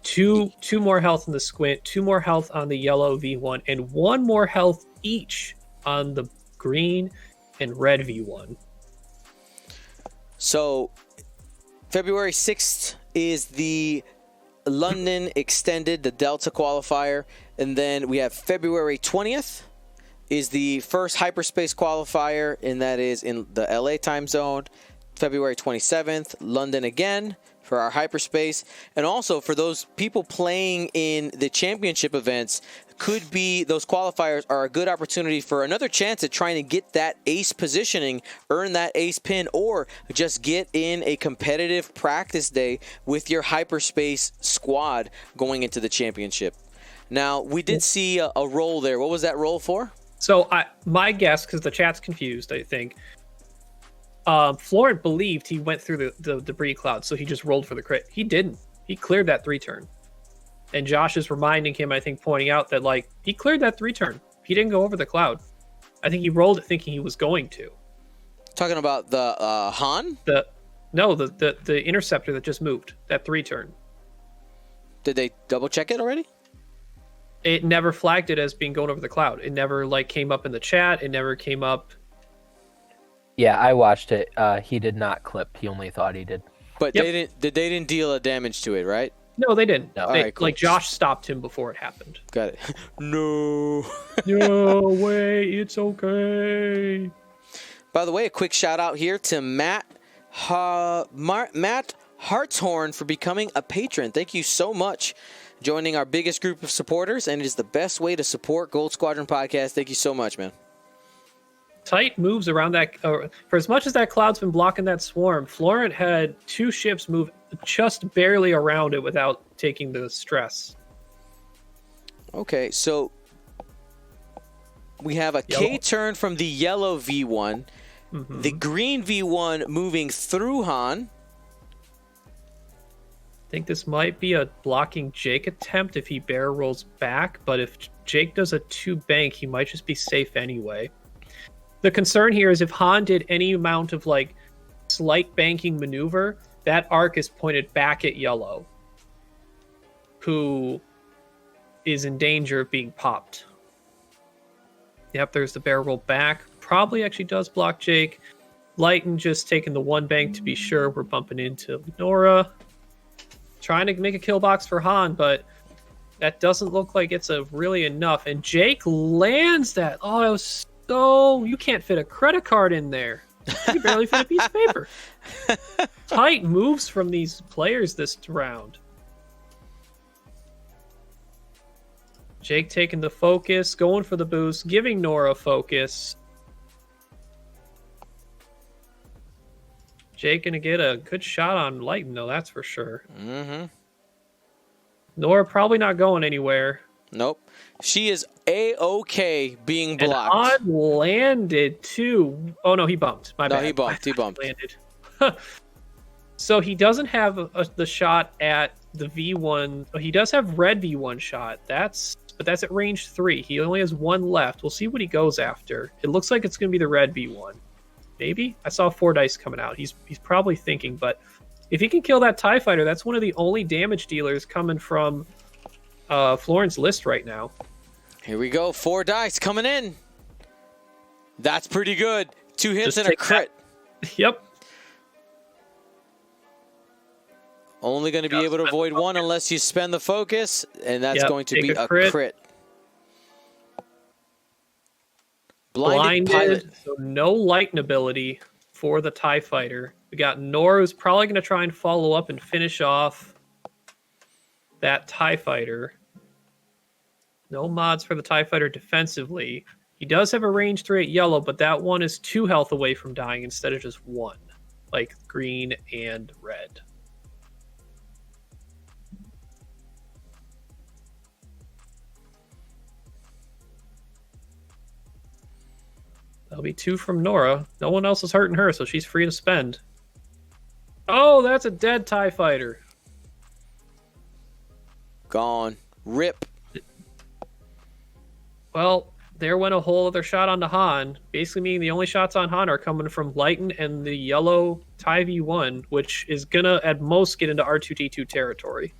[SPEAKER 2] Two more health in the Squint, 2 more health on the yellow V1, and 1 more health each on the green and red V1. So,
[SPEAKER 1] February 6th is the London extended, the Delta qualifier, and then we have February 20th is the first hyperspace qualifier, and that is in the LA time zone. February 27th, London again for our hyperspace. And also for those people playing in the championship events, could be those qualifiers are a good opportunity for another chance at trying to get that ace positioning, earn that ace pin, or just get in a competitive practice day with your hyperspace squad going into the championship. Now, we did see a roll there. What was that roll for?
[SPEAKER 2] So my guess, because the chat's confused, I think, Florent believed he went through the debris cloud, so he just rolled for the crit. He didn't. He cleared that 3-turn. And Josh is reminding him, I think, pointing out that, like, he cleared that 3-turn. He didn't go over the cloud. I think he rolled it thinking he was going to.
[SPEAKER 1] Talking about the Han?
[SPEAKER 2] The interceptor that just moved, that 3-turn.
[SPEAKER 1] Did they double check it already?
[SPEAKER 2] It never flagged it as being going over the cloud. It never, like, came up in the chat. It never came up.
[SPEAKER 3] Yeah, I watched it. He did not clip. He only thought he did.
[SPEAKER 1] But they didn't deal a damage to it, right?
[SPEAKER 2] No, they didn't.
[SPEAKER 3] No.
[SPEAKER 2] All
[SPEAKER 1] right, cool.
[SPEAKER 2] Like, Josh stopped him before it happened.
[SPEAKER 1] Got it. No.
[SPEAKER 2] No way, it's okay.
[SPEAKER 1] By the way, a quick shout out here to Matt Hartshorn for becoming a patron. Thank you so much. Joining our biggest group of supporters, and it is the best way to support Gold Squadron Podcast. Thank you so much, man.
[SPEAKER 2] Tight moves around that. For as much as that cloud's been blocking that swarm, Florent had 2 ships move just barely around it without taking the stress.
[SPEAKER 1] Okay, so we have a
[SPEAKER 2] Yellow.
[SPEAKER 1] K-turn from the yellow V1. Mm-hmm. The green V1 moving through Han.
[SPEAKER 2] I think this might be a blocking Jake attempt if he barrel rolls back, but if Jake does a 2 bank, he might just be safe anyway. The concern here is if Han did any amount of, like, slight banking maneuver, that arc is pointed back at yellow, who is in danger of being popped. Yep, there's the barrel roll back. Probably actually does block Jake. Lighten just taking the 1 bank to be sure. We're bumping into Nora. Trying to make a kill box for Han, but that doesn't look like it's really enough. And Jake lands that. Oh, it was so... You can't fit a credit card in there. You can barely fit a piece of paper. Tight moves from these players this round. Jake taking the focus, going for the boost, giving Nora focus. Jake gonna get a good shot on Lighten, though, that's for sure.
[SPEAKER 1] Mm-hmm.
[SPEAKER 2] Nora probably not going anywhere.
[SPEAKER 1] Nope. She is A-OK being blocked.
[SPEAKER 2] And Han landed, too. Oh, no, he bumped. My bad.
[SPEAKER 1] He bumped.
[SPEAKER 2] Landed. So he doesn't have the shot at the V1. Oh, he does have red V1 shot. But that's at range 3. He only has 1 left. We'll see what he goes after. It looks like it's going to be the red V1. Maybe? I saw 4 dice coming out. He's probably thinking, but if he can kill that TIE fighter, that's one of the only damage dealers coming from Florent's list right now.
[SPEAKER 1] Here we go. 4 dice coming in. That's pretty good. 2 hits
[SPEAKER 2] Just
[SPEAKER 1] and a crit.
[SPEAKER 2] Yep.
[SPEAKER 1] Only going to be able to avoid one unless you spend the focus, and that's going to be a crit. Blinded Pilot.
[SPEAKER 2] So no Lighten ability for the TIE Fighter. We got Nora, who's probably going to try and follow up and finish off that TIE Fighter. No mods for the TIE Fighter defensively. He does have a range 3 at yellow, but that one is 2 health away from dying instead of just 1, like green and red. That'll be 2 from Nora. No one else is hurting her, so she's free to spend. Oh, that's a dead TIE Fighter.
[SPEAKER 1] Gone. Rip.
[SPEAKER 2] Well, there went a whole other shot onto Han. Basically meaning the only shots on Han are coming from Lighten and the yellow TIE V1, which is going to, at most, get into R2-D2 territory.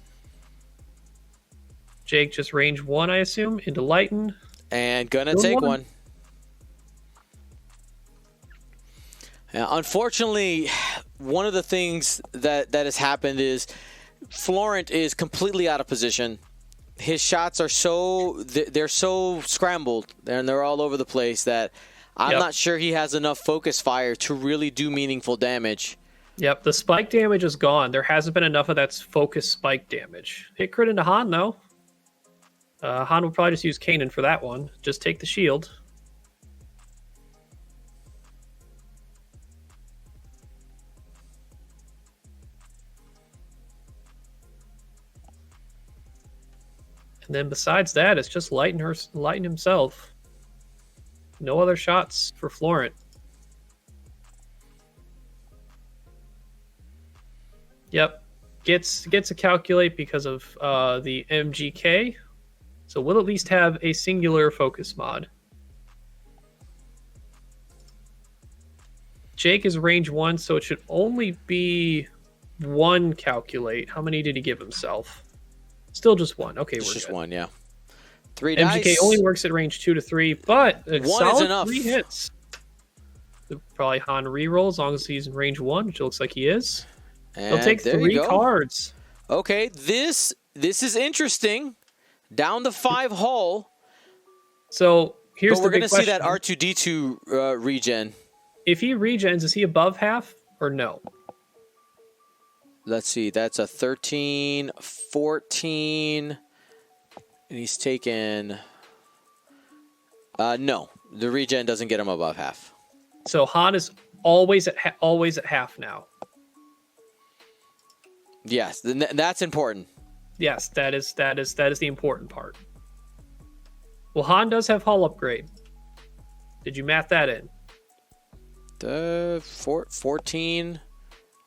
[SPEAKER 2] Jake just range 1, I assume, into Lighten.
[SPEAKER 1] And gonna take one. Unfortunately, one of the things that has happened is Florent is completely out of position. His shots are they're so scrambled and they're all over the place that I'm not sure he has enough focus fire to really do meaningful damage.
[SPEAKER 2] Yep, the spike damage is gone. There hasn't been enough of that focus spike damage. Hit crit into Han, though. Han will probably just use Kanan for that one. Just take the shield. And then besides that, it's just Lighten himself. No other shots for Florent. Yep. Gets a calculate because of the MGK. So we'll at least have a singular focus mod. Jake is range 1, so it should only be 1 calculate. How many did he give himself? Still just 1. Okay, we're
[SPEAKER 1] just
[SPEAKER 2] good.
[SPEAKER 1] 1, yeah. 3
[SPEAKER 2] MGK
[SPEAKER 1] dice.
[SPEAKER 2] only works at range 2 to 3, but a
[SPEAKER 1] 1
[SPEAKER 2] solid
[SPEAKER 1] is enough.
[SPEAKER 2] 3 hits. Probably Han reroll as long as he's in range 1, which looks like he is.
[SPEAKER 1] And
[SPEAKER 2] he'll take 3 cards.
[SPEAKER 1] Okay, this is interesting. Down to 5 hull.
[SPEAKER 2] So here's
[SPEAKER 1] but we're
[SPEAKER 2] the
[SPEAKER 1] going to see that R2-D2 regen.
[SPEAKER 2] If he regens, is he above half or no?
[SPEAKER 1] Let's see. That's a 13, 14. And he's taken... no. The regen doesn't get him above half.
[SPEAKER 2] So Han is always at half now.
[SPEAKER 1] Yes, that's important.
[SPEAKER 2] Yes, that is the important part. Well, Han does have hull upgrade. Did you math that in?
[SPEAKER 1] The 14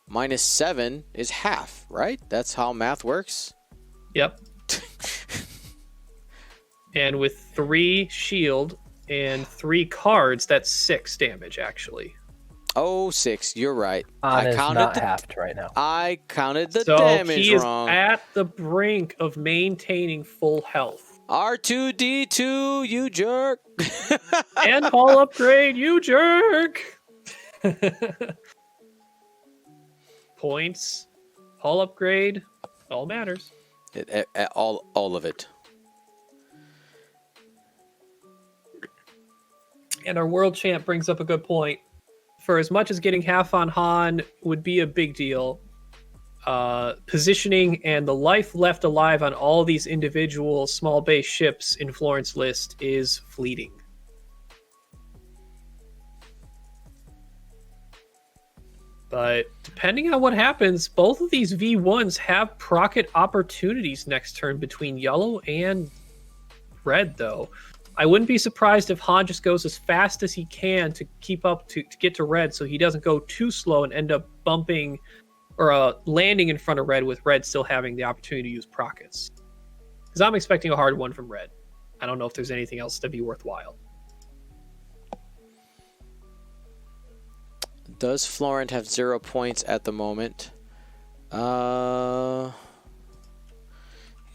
[SPEAKER 1] minus 7 is half, right? That's how math works.
[SPEAKER 2] Yep. And with 3 shield and 3 cards, that's 6 damage, actually.
[SPEAKER 1] Oh, 6. You're right.
[SPEAKER 3] Han is not halved right now.
[SPEAKER 1] I counted the
[SPEAKER 2] so
[SPEAKER 1] damage
[SPEAKER 2] he is
[SPEAKER 1] wrong.
[SPEAKER 2] at the brink of maintaining full health.
[SPEAKER 1] R2-D2, you jerk.
[SPEAKER 2] And hull upgrade, you jerk. Points, hull upgrade, all matters.
[SPEAKER 1] All of it.
[SPEAKER 2] And our world champ brings up a good point. For as much as getting half on Han would be a big deal, positioning and the life left alive on all these individual small base ships in Florent's list is fleeting. But depending on what happens, both of these V1s have procket opportunities next turn between yellow and red, though. I wouldn't be surprised if Han just goes as fast as he can to keep up to get to red so he doesn't go too slow and end up bumping or landing in front of red with red still having the opportunity to use prockets. Because I'm expecting a hard one from red. I don't know if there's anything else to be worthwhile.
[SPEAKER 1] Does Florent have 0 points at the moment? He's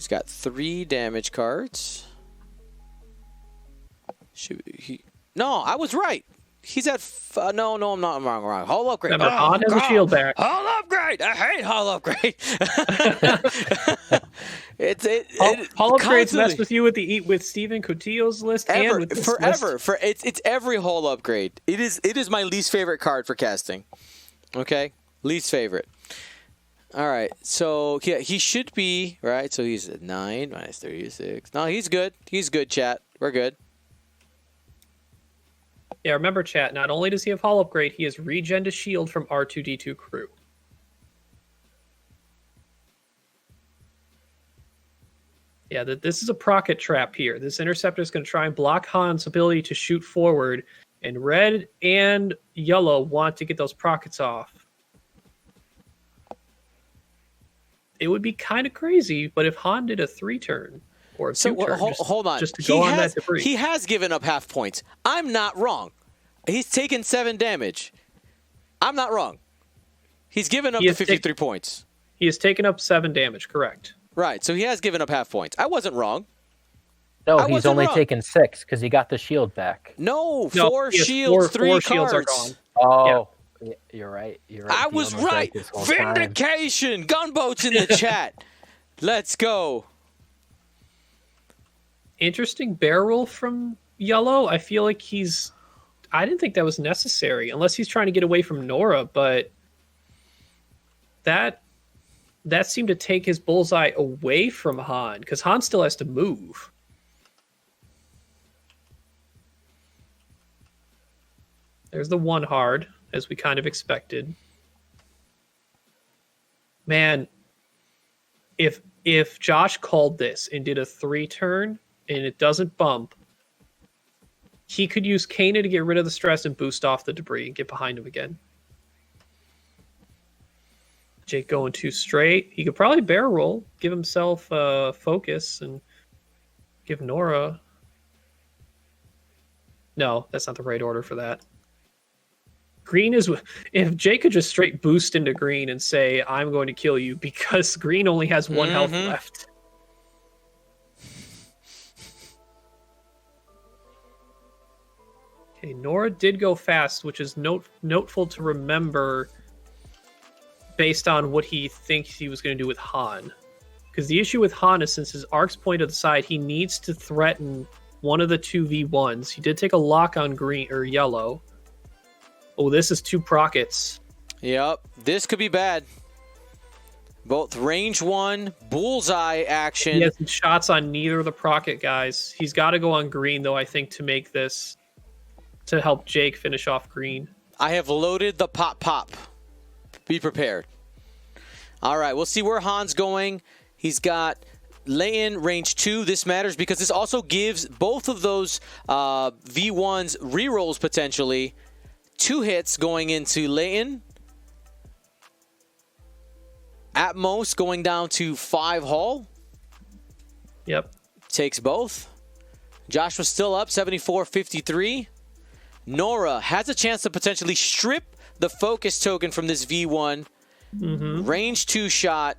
[SPEAKER 1] got 3 damage cards. No, I was right. He's at no, I'm not. I'm wrong. Hull upgrade.
[SPEAKER 2] Remember, Han has a shield back.
[SPEAKER 1] Hull upgrade. I hate hull upgrade.
[SPEAKER 2] Hull upgrades
[SPEAKER 1] constantly.
[SPEAKER 2] mess with you with Steven Coutillo's list and with this
[SPEAKER 1] forever.
[SPEAKER 2] list.
[SPEAKER 1] It's every hull upgrade. It is my least favorite card for casting. Okay, least favorite. All right, so yeah, he should be right. So he's at 9 minus 36. No, he's good. He's good. Chat, we're good.
[SPEAKER 2] Yeah, remember, chat, not only does he have Hull upgrade, he has regen to shield from R2-D2 crew. Yeah, this is a procket trap here. This interceptor is going to try and block Han's ability to shoot forward, and red and yellow want to get those prockets off. It would be kind of crazy, but if Han did a 3-turn or a 2-turn,
[SPEAKER 1] hold on,
[SPEAKER 2] just to go on that debris.
[SPEAKER 1] He has given up half points. I'm not wrong. He's taken 7 damage. I'm not wrong. He's given up the 53 points.
[SPEAKER 2] He has taken up 7 damage, correct.
[SPEAKER 1] Right, so he has given up half points. I wasn't wrong.
[SPEAKER 3] No, he's only taken 6 because he got the shield back.
[SPEAKER 1] No, 4 shields, 3 cards.
[SPEAKER 2] Shields are gone.
[SPEAKER 3] Oh, yeah. You're right.
[SPEAKER 1] I was right. Vindication. Gunboats in the chat. Let's go.
[SPEAKER 2] Interesting barrel from yellow. I feel like I didn't think that was necessary unless he's trying to get away from Nora, but that seemed to take his bullseye away from Han because Han still has to move. There's the 1 hard, as we kind of expected. Man, if Josh called this and did a 3-turn and it doesn't bump, he could use Kana to get rid of the stress and boost off the debris and get behind him again. Jake going 2 straight. He could probably barrel roll, give himself focus, and give Nora... No, that's not the right order for that. Green is... If Jake could just straight boost into green and say, I'm going to kill you, because green only has 1 health left. Okay, Nora did go fast, which is noteful to remember based on what he thinks he was going to do with Han. Because the issue with Han is since his arc's point to the side, he needs to threaten one of the 2 V1s. He did take a lock on green or yellow. Oh, this is 2 prockets.
[SPEAKER 1] Yep, this could be bad. Both range 1, bullseye action.
[SPEAKER 2] He has shots on neither of the procket guys. He's got to go on green, though, I think, to make this... to help Jake finish off green.
[SPEAKER 1] I have loaded the pop. Be prepared. All right, we'll see where Han's going. He's got Leighton range 2. This matters because this also gives both of those V1s rerolls potentially. 2 hits going into Leighton. At most going down to 5 hull.
[SPEAKER 2] Yep.
[SPEAKER 1] Takes both. Josh was still up 74-53. Nora has a chance to potentially strip the focus token from this V1. Range 2 shot.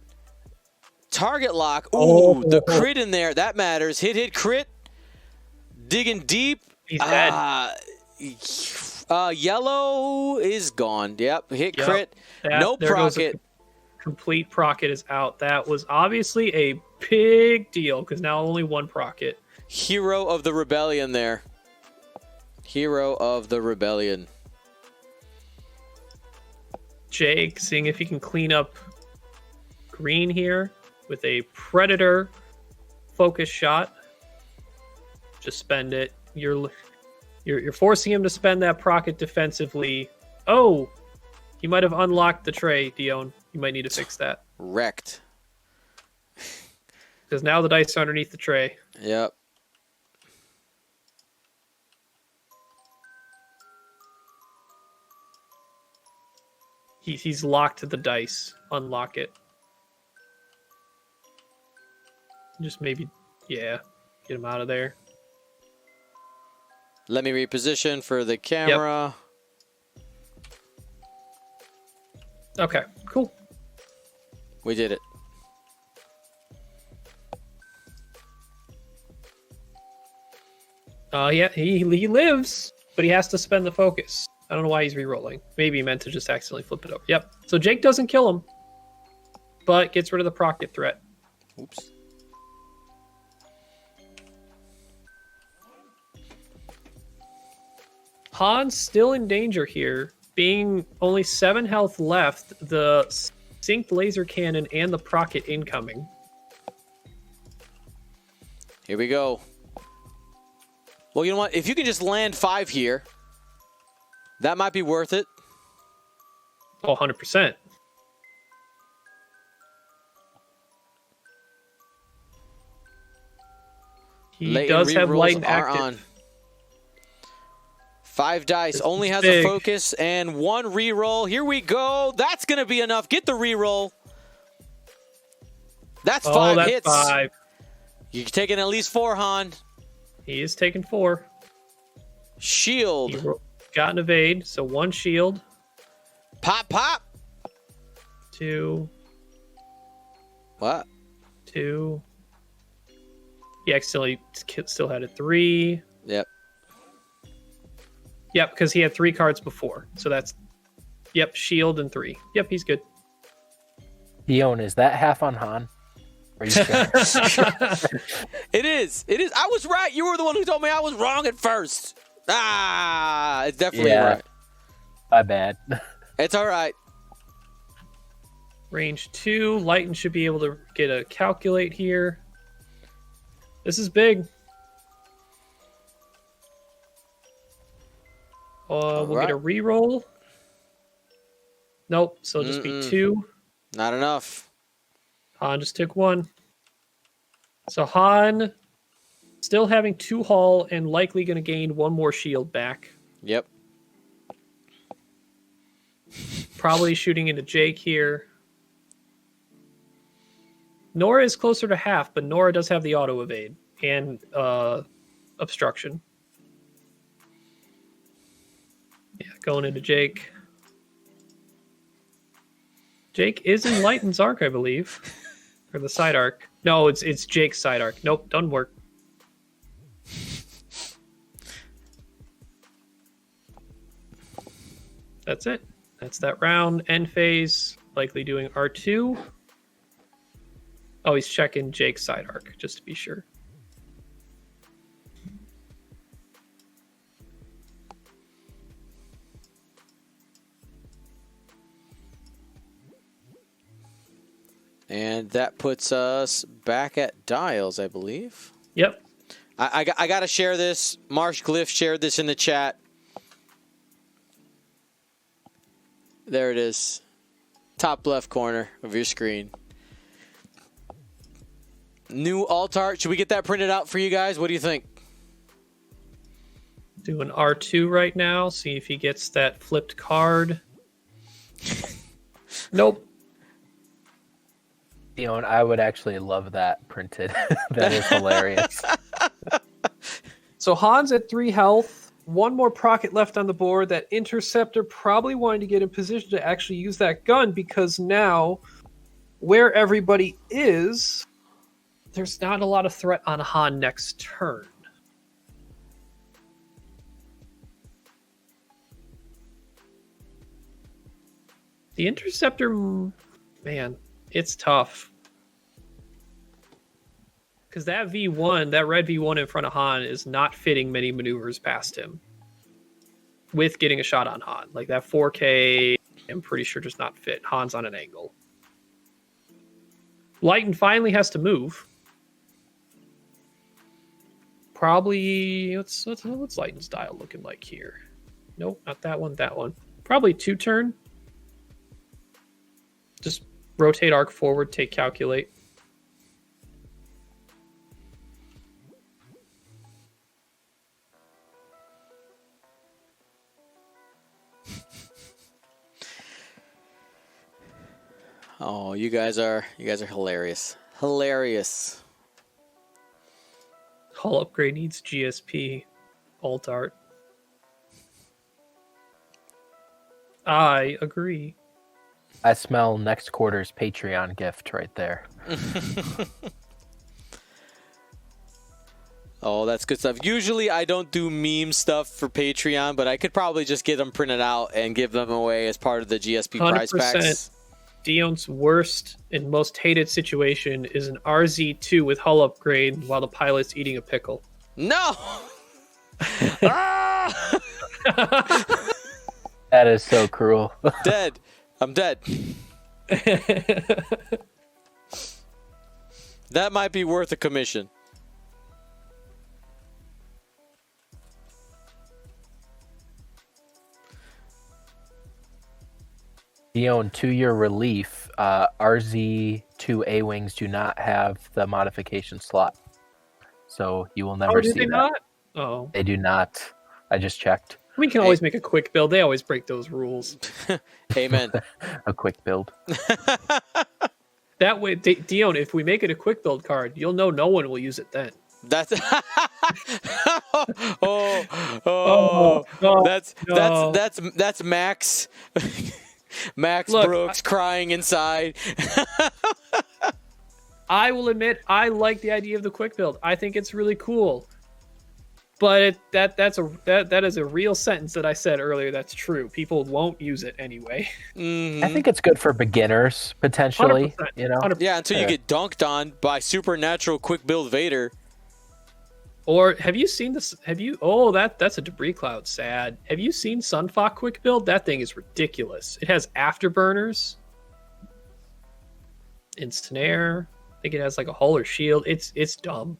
[SPEAKER 1] Target lock. Ooh, the crit in there. That matters. Hit, crit. Digging deep.
[SPEAKER 2] He's dead.
[SPEAKER 1] Yellow is gone. Yep, crit. No procket.
[SPEAKER 2] Complete procket is out. That was obviously a big deal because now only 1 procket.
[SPEAKER 1] Hero of the rebellion there. Hero of the rebellion.
[SPEAKER 2] Jake seeing if he can clean up green here with a predator focus shot. Just spend it. You're forcing him to spend that procket defensively. Oh, you might have unlocked the tray, Dion. You might need to fix that.
[SPEAKER 1] Wrecked.
[SPEAKER 2] Because now the dice are underneath the tray.
[SPEAKER 1] Yep.
[SPEAKER 2] He's locked to the dice. Unlock it. Just maybe, yeah, get him out of there.
[SPEAKER 1] Let me reposition for the camera.
[SPEAKER 2] Yep. Okay, cool.
[SPEAKER 1] We did it.
[SPEAKER 2] Yeah, he lives. but he has to spend the focus. I don't know why he's re-rolling. Maybe he meant to just accidentally flip it over. Yep. So Jake doesn't kill him, but gets rid of the procket threat.
[SPEAKER 1] Oops.
[SPEAKER 2] Han's still in danger here, being only 7 health left, the synced laser cannon and the procket incoming.
[SPEAKER 1] Here we go. Well, you know what? If you can just land 5 here, that might be worth it.
[SPEAKER 2] Oh, 100%. He does have light and active.
[SPEAKER 1] On. 5 dice.
[SPEAKER 2] This
[SPEAKER 1] only has
[SPEAKER 2] big.
[SPEAKER 1] a focus and 1 reroll. Here we go. That's going to be enough. Get the reroll. That's 5
[SPEAKER 2] that's
[SPEAKER 1] hits.
[SPEAKER 2] 5.
[SPEAKER 1] You're taking at least 4, Han.
[SPEAKER 2] He is taking 4.
[SPEAKER 1] Shield.
[SPEAKER 2] He got an evade, so 1 shield.
[SPEAKER 1] Pop, pop.
[SPEAKER 2] 2.
[SPEAKER 1] What?
[SPEAKER 2] 2. He accidentally still had a 3.
[SPEAKER 1] Yep.
[SPEAKER 2] Yep, because he had 3 cards before. So that's, yep, shield and 3. Yep, he's good.
[SPEAKER 3] Dion, is that half on Han? Are you sure?
[SPEAKER 1] It is. It is. I was right. You were the one who told me I was wrong at first. It's definitely right.
[SPEAKER 3] My bad.
[SPEAKER 1] It's all right.
[SPEAKER 2] Range 2. Lighten should be able to get a calculate here. This is big. We'll get a reroll. Nope, so it'll just be 2.
[SPEAKER 1] Not enough.
[SPEAKER 2] Han just took 1. So Han still having 2 hull and likely going to gain 1 more shield back.
[SPEAKER 1] Yep.
[SPEAKER 2] Probably shooting into Jake here. Nora is closer to half, but Nora does have the auto evade and obstruction. Yeah, going into Jake. Jake is in Lighten's arc, I believe. Or the side arc. No, it's Jake's side arc. Nope, doesn't work. That's it. That's that round. End phase. Likely doing R2. Oh, he's checking Jake's side arc, just to be sure.
[SPEAKER 1] And that puts us back at dials, I believe.
[SPEAKER 2] Yep.
[SPEAKER 1] I got to share this. Marsh Glyph shared this in the chat. There it is. Top left corner of your screen. New alt art. Should we get that printed out for you guys? What do you think?
[SPEAKER 2] Doing R2 right now. See if he gets that flipped card. Nope.
[SPEAKER 3] Dion, I would actually love that printed. That is hilarious.
[SPEAKER 2] So Han's at 3 health. 1 more procket left on the board. That interceptor probably wanting to get in position to actually use that gun, because now where everybody is, there's not a lot of threat on Han next turn. The interceptor, man, it's tough. Because that V1, that red V1 in front of Han is not fitting many maneuvers past him. With getting a shot on Han. Like that 4K, I'm pretty sure does not fit. Han's on an angle. Lighten finally has to move. Probably, what's Lighten's dial looking like here? Nope, not that one, that one. Probably 2 turn. Just rotate arc forward, take calculate.
[SPEAKER 1] Oh, you guys are hilarious. Hilarious.
[SPEAKER 2] Hull upgrade needs GSP. Alt art. I agree.
[SPEAKER 3] I smell next quarter's Patreon gift right there.
[SPEAKER 1] Oh, that's good stuff. Usually I don't do meme stuff for Patreon, but I could probably just get them printed out and give them away as part of the GSP prize
[SPEAKER 2] 100%.
[SPEAKER 1] packs.
[SPEAKER 2] Dion's worst and most hated situation is an RZ2 with hull upgrade while the pilot's eating a pickle.
[SPEAKER 1] No! Ah!
[SPEAKER 3] That is so cruel.
[SPEAKER 1] Dead. I'm dead. That might be worth a commission.
[SPEAKER 3] Dion, to your relief, RZ2 A-Wings do not have the modification slot. So you will never see
[SPEAKER 2] do they
[SPEAKER 3] that.
[SPEAKER 2] not? Oh.
[SPEAKER 3] They do not. I just checked.
[SPEAKER 2] We can always make a quick build. They always break those rules.
[SPEAKER 1] Amen.
[SPEAKER 3] A quick build.
[SPEAKER 2] That way, Dion, if we make it a quick build card, you'll know no one will use it then.
[SPEAKER 1] That's
[SPEAKER 2] No,
[SPEAKER 1] that's Max. Max
[SPEAKER 2] Look,
[SPEAKER 1] Brooks crying inside.
[SPEAKER 2] I will admit I like the idea of the quick build. I think it's really cool. But that is a real sentence that I said earlier. That's true. People won't use it anyway.
[SPEAKER 1] Mm-hmm.
[SPEAKER 3] I think it's good for beginners potentially.
[SPEAKER 2] 100%,
[SPEAKER 3] You know,
[SPEAKER 2] 100%.
[SPEAKER 1] Yeah, until you get dunked on by supernatural quick build Vader.
[SPEAKER 2] Or have you seen this? Oh, that's a debris cloud. Sad. Have you seen Sunfok quick build? That thing is ridiculous. It has afterburners, ensnare. I think it has like a hull or shield. It's dumb.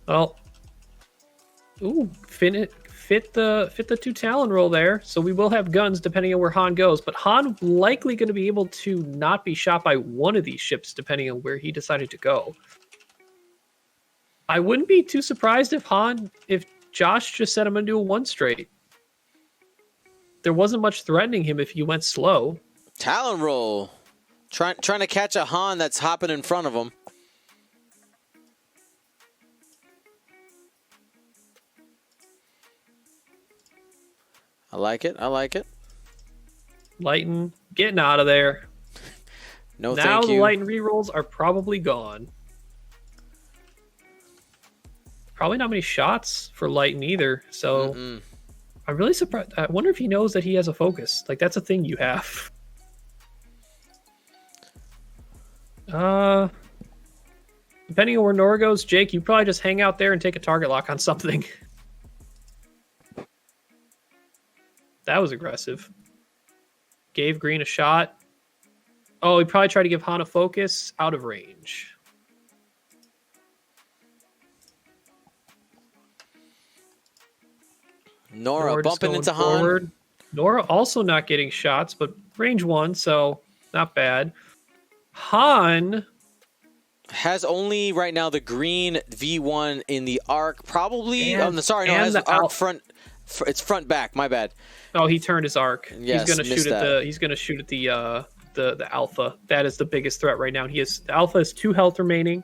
[SPEAKER 2] Well, ooh, fit the 2 Talon roll there. So we will have guns depending on where Han goes, but Han likely going to be able to not be shot by one of these ships depending on where he decided to go. I wouldn't be too surprised if Josh just said I'm going to do a 1 straight. There wasn't much threatening him if he went slow.
[SPEAKER 1] Talon roll. Trying to catch a Han that's hopping in front of him. I like it. I like it.
[SPEAKER 2] Lighten, getting out of there.
[SPEAKER 1] No,
[SPEAKER 2] now
[SPEAKER 1] thank
[SPEAKER 2] the
[SPEAKER 1] you.
[SPEAKER 2] Lighten rerolls are probably gone. Probably not many shots for Lighten either. So I'm really surprised. I wonder if he knows that he has a focus. Like that's a thing you have. Depending on where Nora goes, Jake, you probably just hang out there and take a target lock on something. That was aggressive. Gave Green a shot. Oh, he probably tried to give Han a focus. Out of range.
[SPEAKER 1] Nora
[SPEAKER 2] just
[SPEAKER 1] bumping
[SPEAKER 2] going
[SPEAKER 1] into
[SPEAKER 2] forward.
[SPEAKER 1] Han.
[SPEAKER 2] Nora also not getting shots, but range 1, so not bad. Han
[SPEAKER 1] Has only right now the green V1 in the arc. Probably.
[SPEAKER 2] And-
[SPEAKER 1] It has
[SPEAKER 2] and
[SPEAKER 1] the arc front. It's front back. My bad.
[SPEAKER 2] Oh, he turned his arc.
[SPEAKER 1] Yes,
[SPEAKER 2] he's gonna
[SPEAKER 1] missed
[SPEAKER 2] shoot at
[SPEAKER 1] that.
[SPEAKER 2] he's gonna shoot at the alpha. That is the biggest threat right now. The alpha has 2 health remaining.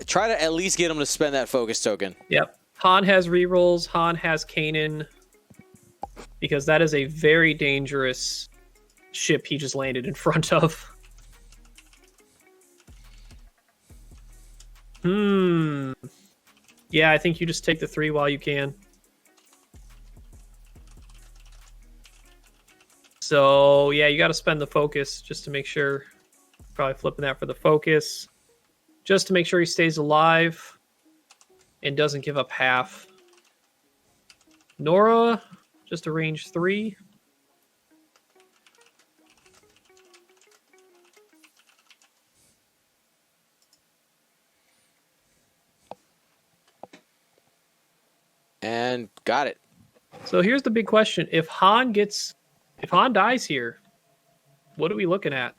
[SPEAKER 1] Try to at least get him to spend that focus token.
[SPEAKER 2] Yep. Han has rerolls. Han has Kanan. Because that is a very dangerous ship he just landed in front of. Yeah, I think you just take the 3 while you can. So, yeah, you got to spend the focus just to make sure. Probably flipping that for the focus. Just to make sure he stays alive and doesn't give up half. Nora, just a range 3.
[SPEAKER 1] And got it.
[SPEAKER 2] So here's the big question. If Han dies here, what are we looking at?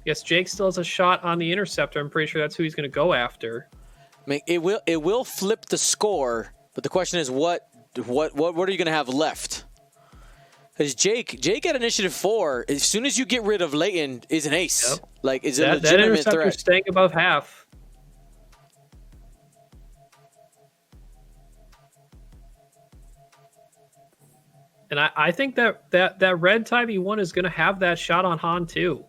[SPEAKER 2] Yes, Jake still has a shot on the interceptor. I'm pretty sure that's who he's going to go after.
[SPEAKER 1] I mean, it will flip the score, but the question is what are you going to have left? Because Jake at initiative 4, as soon as you get rid of Leighton, is an ace.
[SPEAKER 2] Yep.
[SPEAKER 1] Like, is a
[SPEAKER 2] That
[SPEAKER 1] legitimate
[SPEAKER 2] interceptor
[SPEAKER 1] threat.
[SPEAKER 2] staying above half. And I think that red type E1 is going to have that shot on Han too.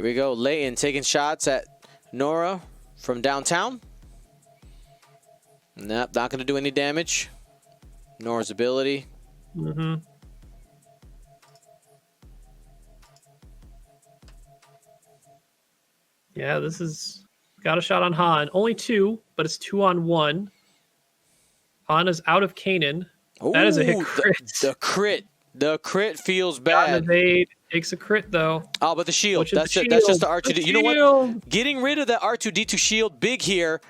[SPEAKER 1] Here we go. Leighton taking shots at Nora from downtown. Nope, not going to do any damage. Nora's ability.
[SPEAKER 2] Mm-hmm. Yeah, this is... Got a shot on Han. Only 2, but it's 2-on-1. Han is out of Kanan. That is a hit crit.
[SPEAKER 1] The crit feels
[SPEAKER 2] Got an
[SPEAKER 1] bad.
[SPEAKER 2] evade. Takes a crit, though.
[SPEAKER 1] Oh, but the shield.
[SPEAKER 2] That's
[SPEAKER 1] just the R2D2. You know what?
[SPEAKER 2] Shield.
[SPEAKER 1] Getting rid of that R2D2 shield big here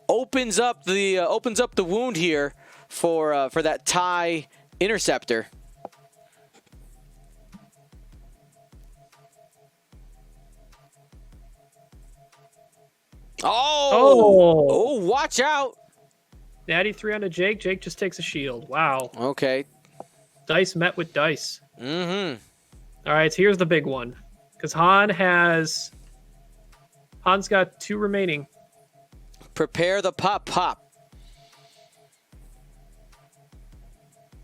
[SPEAKER 1] opens up the wound here for that TIE interceptor. Oh, watch out.
[SPEAKER 2] Natty 3 onto Jake. Jake just takes a shield. Wow.
[SPEAKER 1] Okay.
[SPEAKER 2] Dice met with dice.
[SPEAKER 1] Mm-hmm.
[SPEAKER 2] All right, so here's the big one. Because Han's got 2 remaining.
[SPEAKER 1] Prepare the pop.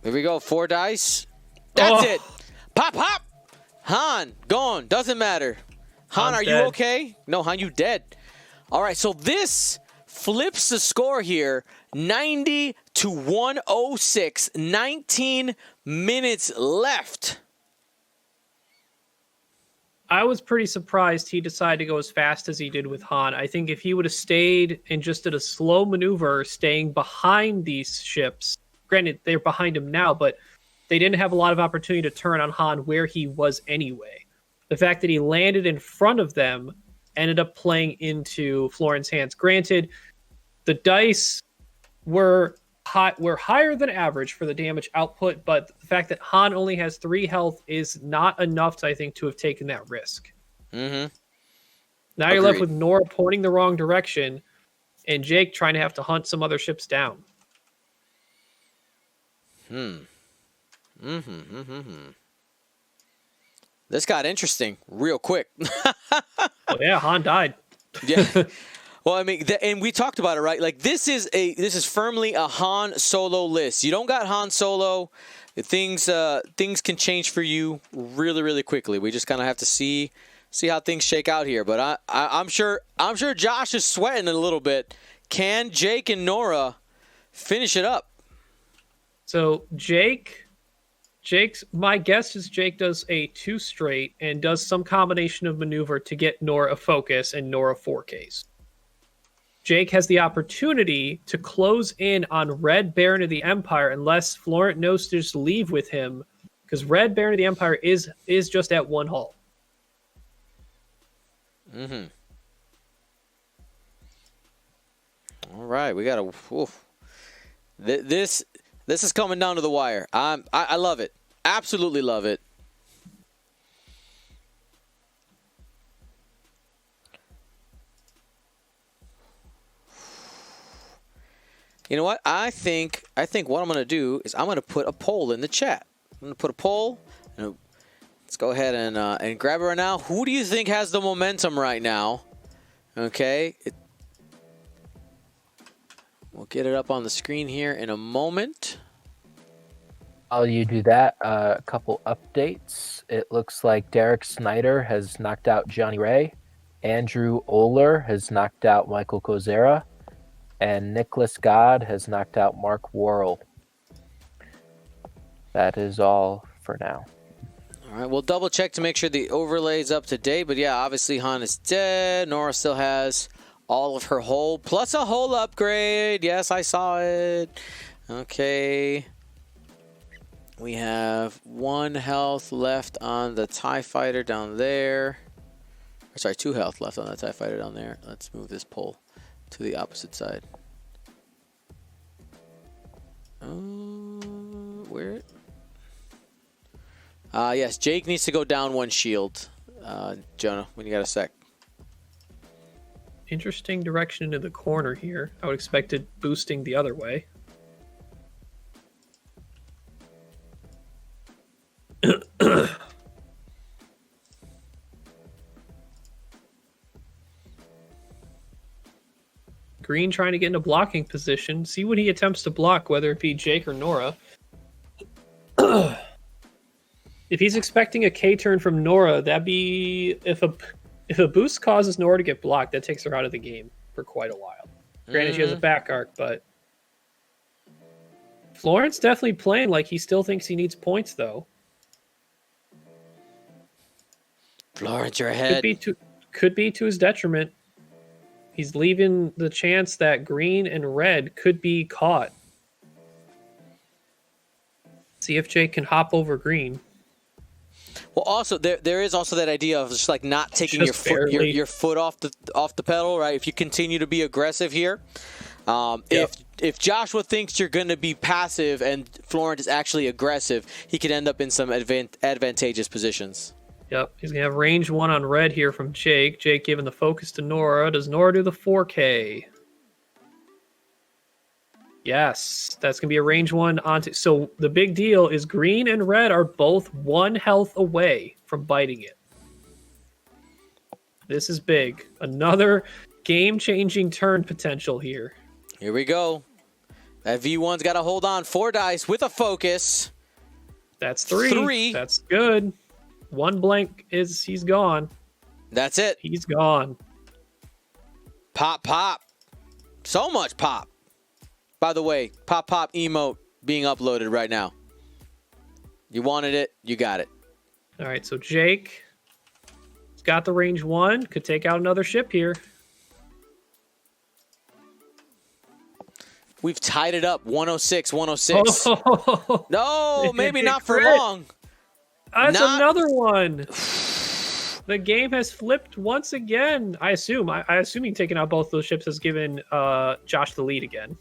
[SPEAKER 1] Here we go. 4 dice. That's it. Pop. Han, gone. Doesn't matter. Han,
[SPEAKER 2] Han's
[SPEAKER 1] are
[SPEAKER 2] dead.
[SPEAKER 1] you okay? No, Han, you dead. All right, so this flips the score here. 90 to 106. 19 minutes left.
[SPEAKER 2] I was pretty surprised he decided to go as fast as he did with Han. I think if he would have stayed and just did a slow maneuver, staying behind these ships, granted, they're behind him now, but they didn't have a lot of opportunity to turn on Han where he was anyway. The fact that he landed in front of them ended up playing into Florent's hands. Granted, the dice were higher than average for the damage output, but the fact that Han only has 3 health is not enough, I think, to have taken that risk.
[SPEAKER 1] Mm-hmm.
[SPEAKER 2] Now you're left with Nora pointing the wrong direction and Jake trying to have to hunt some other ships down.
[SPEAKER 1] This got interesting real quick.
[SPEAKER 2] Oh yeah, Han died.
[SPEAKER 1] Yeah. Well, I mean, and we talked about it, right? Like this is firmly a Han Solo list. You don't got Han Solo, things can change for you really, really quickly. We just kind of have to see how things shake out here. But I'm sure Josh is sweating a little bit. Can Jake and Nora finish it up?
[SPEAKER 2] So my guess is Jake does a 2 straight and does some combination of maneuver to get Nora a focus and Nora 4Ks. Jake has the opportunity to close in on Red Baron of the Empire unless Florent knows to just leave with him, because Red Baron of the Empire is just at 1 hull.
[SPEAKER 1] Mm-hmm. All right, we got to... This is coming down to the wire. I love it. Absolutely love it. You know what? I think what I'm going to do is I'm going to put a poll in the chat. I'm going to put a poll. Let's go ahead and grab it right now. Who do you think has the momentum right now? Okay. We'll get it up on the screen here in a moment.
[SPEAKER 3] While you do that, a couple updates. It looks like Derek Snyder has knocked out Johnny Ray. Andrew Oler has knocked out Michael Kozera. And Nicholas God has knocked out Mark Worrell. That is all for now.
[SPEAKER 1] All right, we'll double check to make sure the overlay's up to date. But yeah, obviously Han is dead. Nora still has all of her hull, plus a hull upgrade. Yes, I saw it. Okay. We have 1 health left on the TIE fighter down there. Sorry, 2 health left on the TIE fighter down there. Let's move this pole to the opposite side. Where? Yes, Jake needs to go down 1 shield. Jonah, when you got a sec.
[SPEAKER 2] Interesting direction into the corner here. I would expect it boosting the other way. Green trying to get into blocking position. See what he attempts to block, whether it be Jake or Nora. If he's expecting a K turn from Nora, that'd be if If a boost causes Nora to get blocked, that takes her out of the game for quite a while. Granted, she has a back arc, but Florent's definitely playing like he still thinks he needs points, though.
[SPEAKER 1] Florent, you're ahead.
[SPEAKER 2] Could be to his detriment. He's leaving the chance that green and red could be caught. See if Jake can hop over green.
[SPEAKER 1] Well, also there is also that idea of just like not taking
[SPEAKER 2] Just
[SPEAKER 1] your foot off the pedal, right? If you continue to be aggressive here, if Joshua thinks you're going to be passive and Florent is actually aggressive, he could end up in some advantageous positions.
[SPEAKER 2] Yep, he's going to have range 1 on red here from Jake. Jake giving the focus to Nora. Does Nora do the 4K? Yes, that's going to be a range 1 onto... So the big deal is green and red are both 1 health away from biting it. This is big. Another game-changing turn potential here.
[SPEAKER 1] Here we go. That V1's got to hold on. 4 dice with a focus.
[SPEAKER 2] That's 3. That's good. 1 blank he's gone.
[SPEAKER 1] That's it.
[SPEAKER 2] He's gone.
[SPEAKER 1] Pop, pop. So much pop. By the way, pop, pop emote being uploaded right now. You wanted it, you got it.
[SPEAKER 2] All right, so Jake has got the range 1. Could take out another ship here.
[SPEAKER 1] We've tied it up. 106, 106.
[SPEAKER 2] Oh,
[SPEAKER 1] no, maybe not for long.
[SPEAKER 2] That's another one. The game has flipped once again. I assume. I assuming taking out both those ships has given Josh the lead again.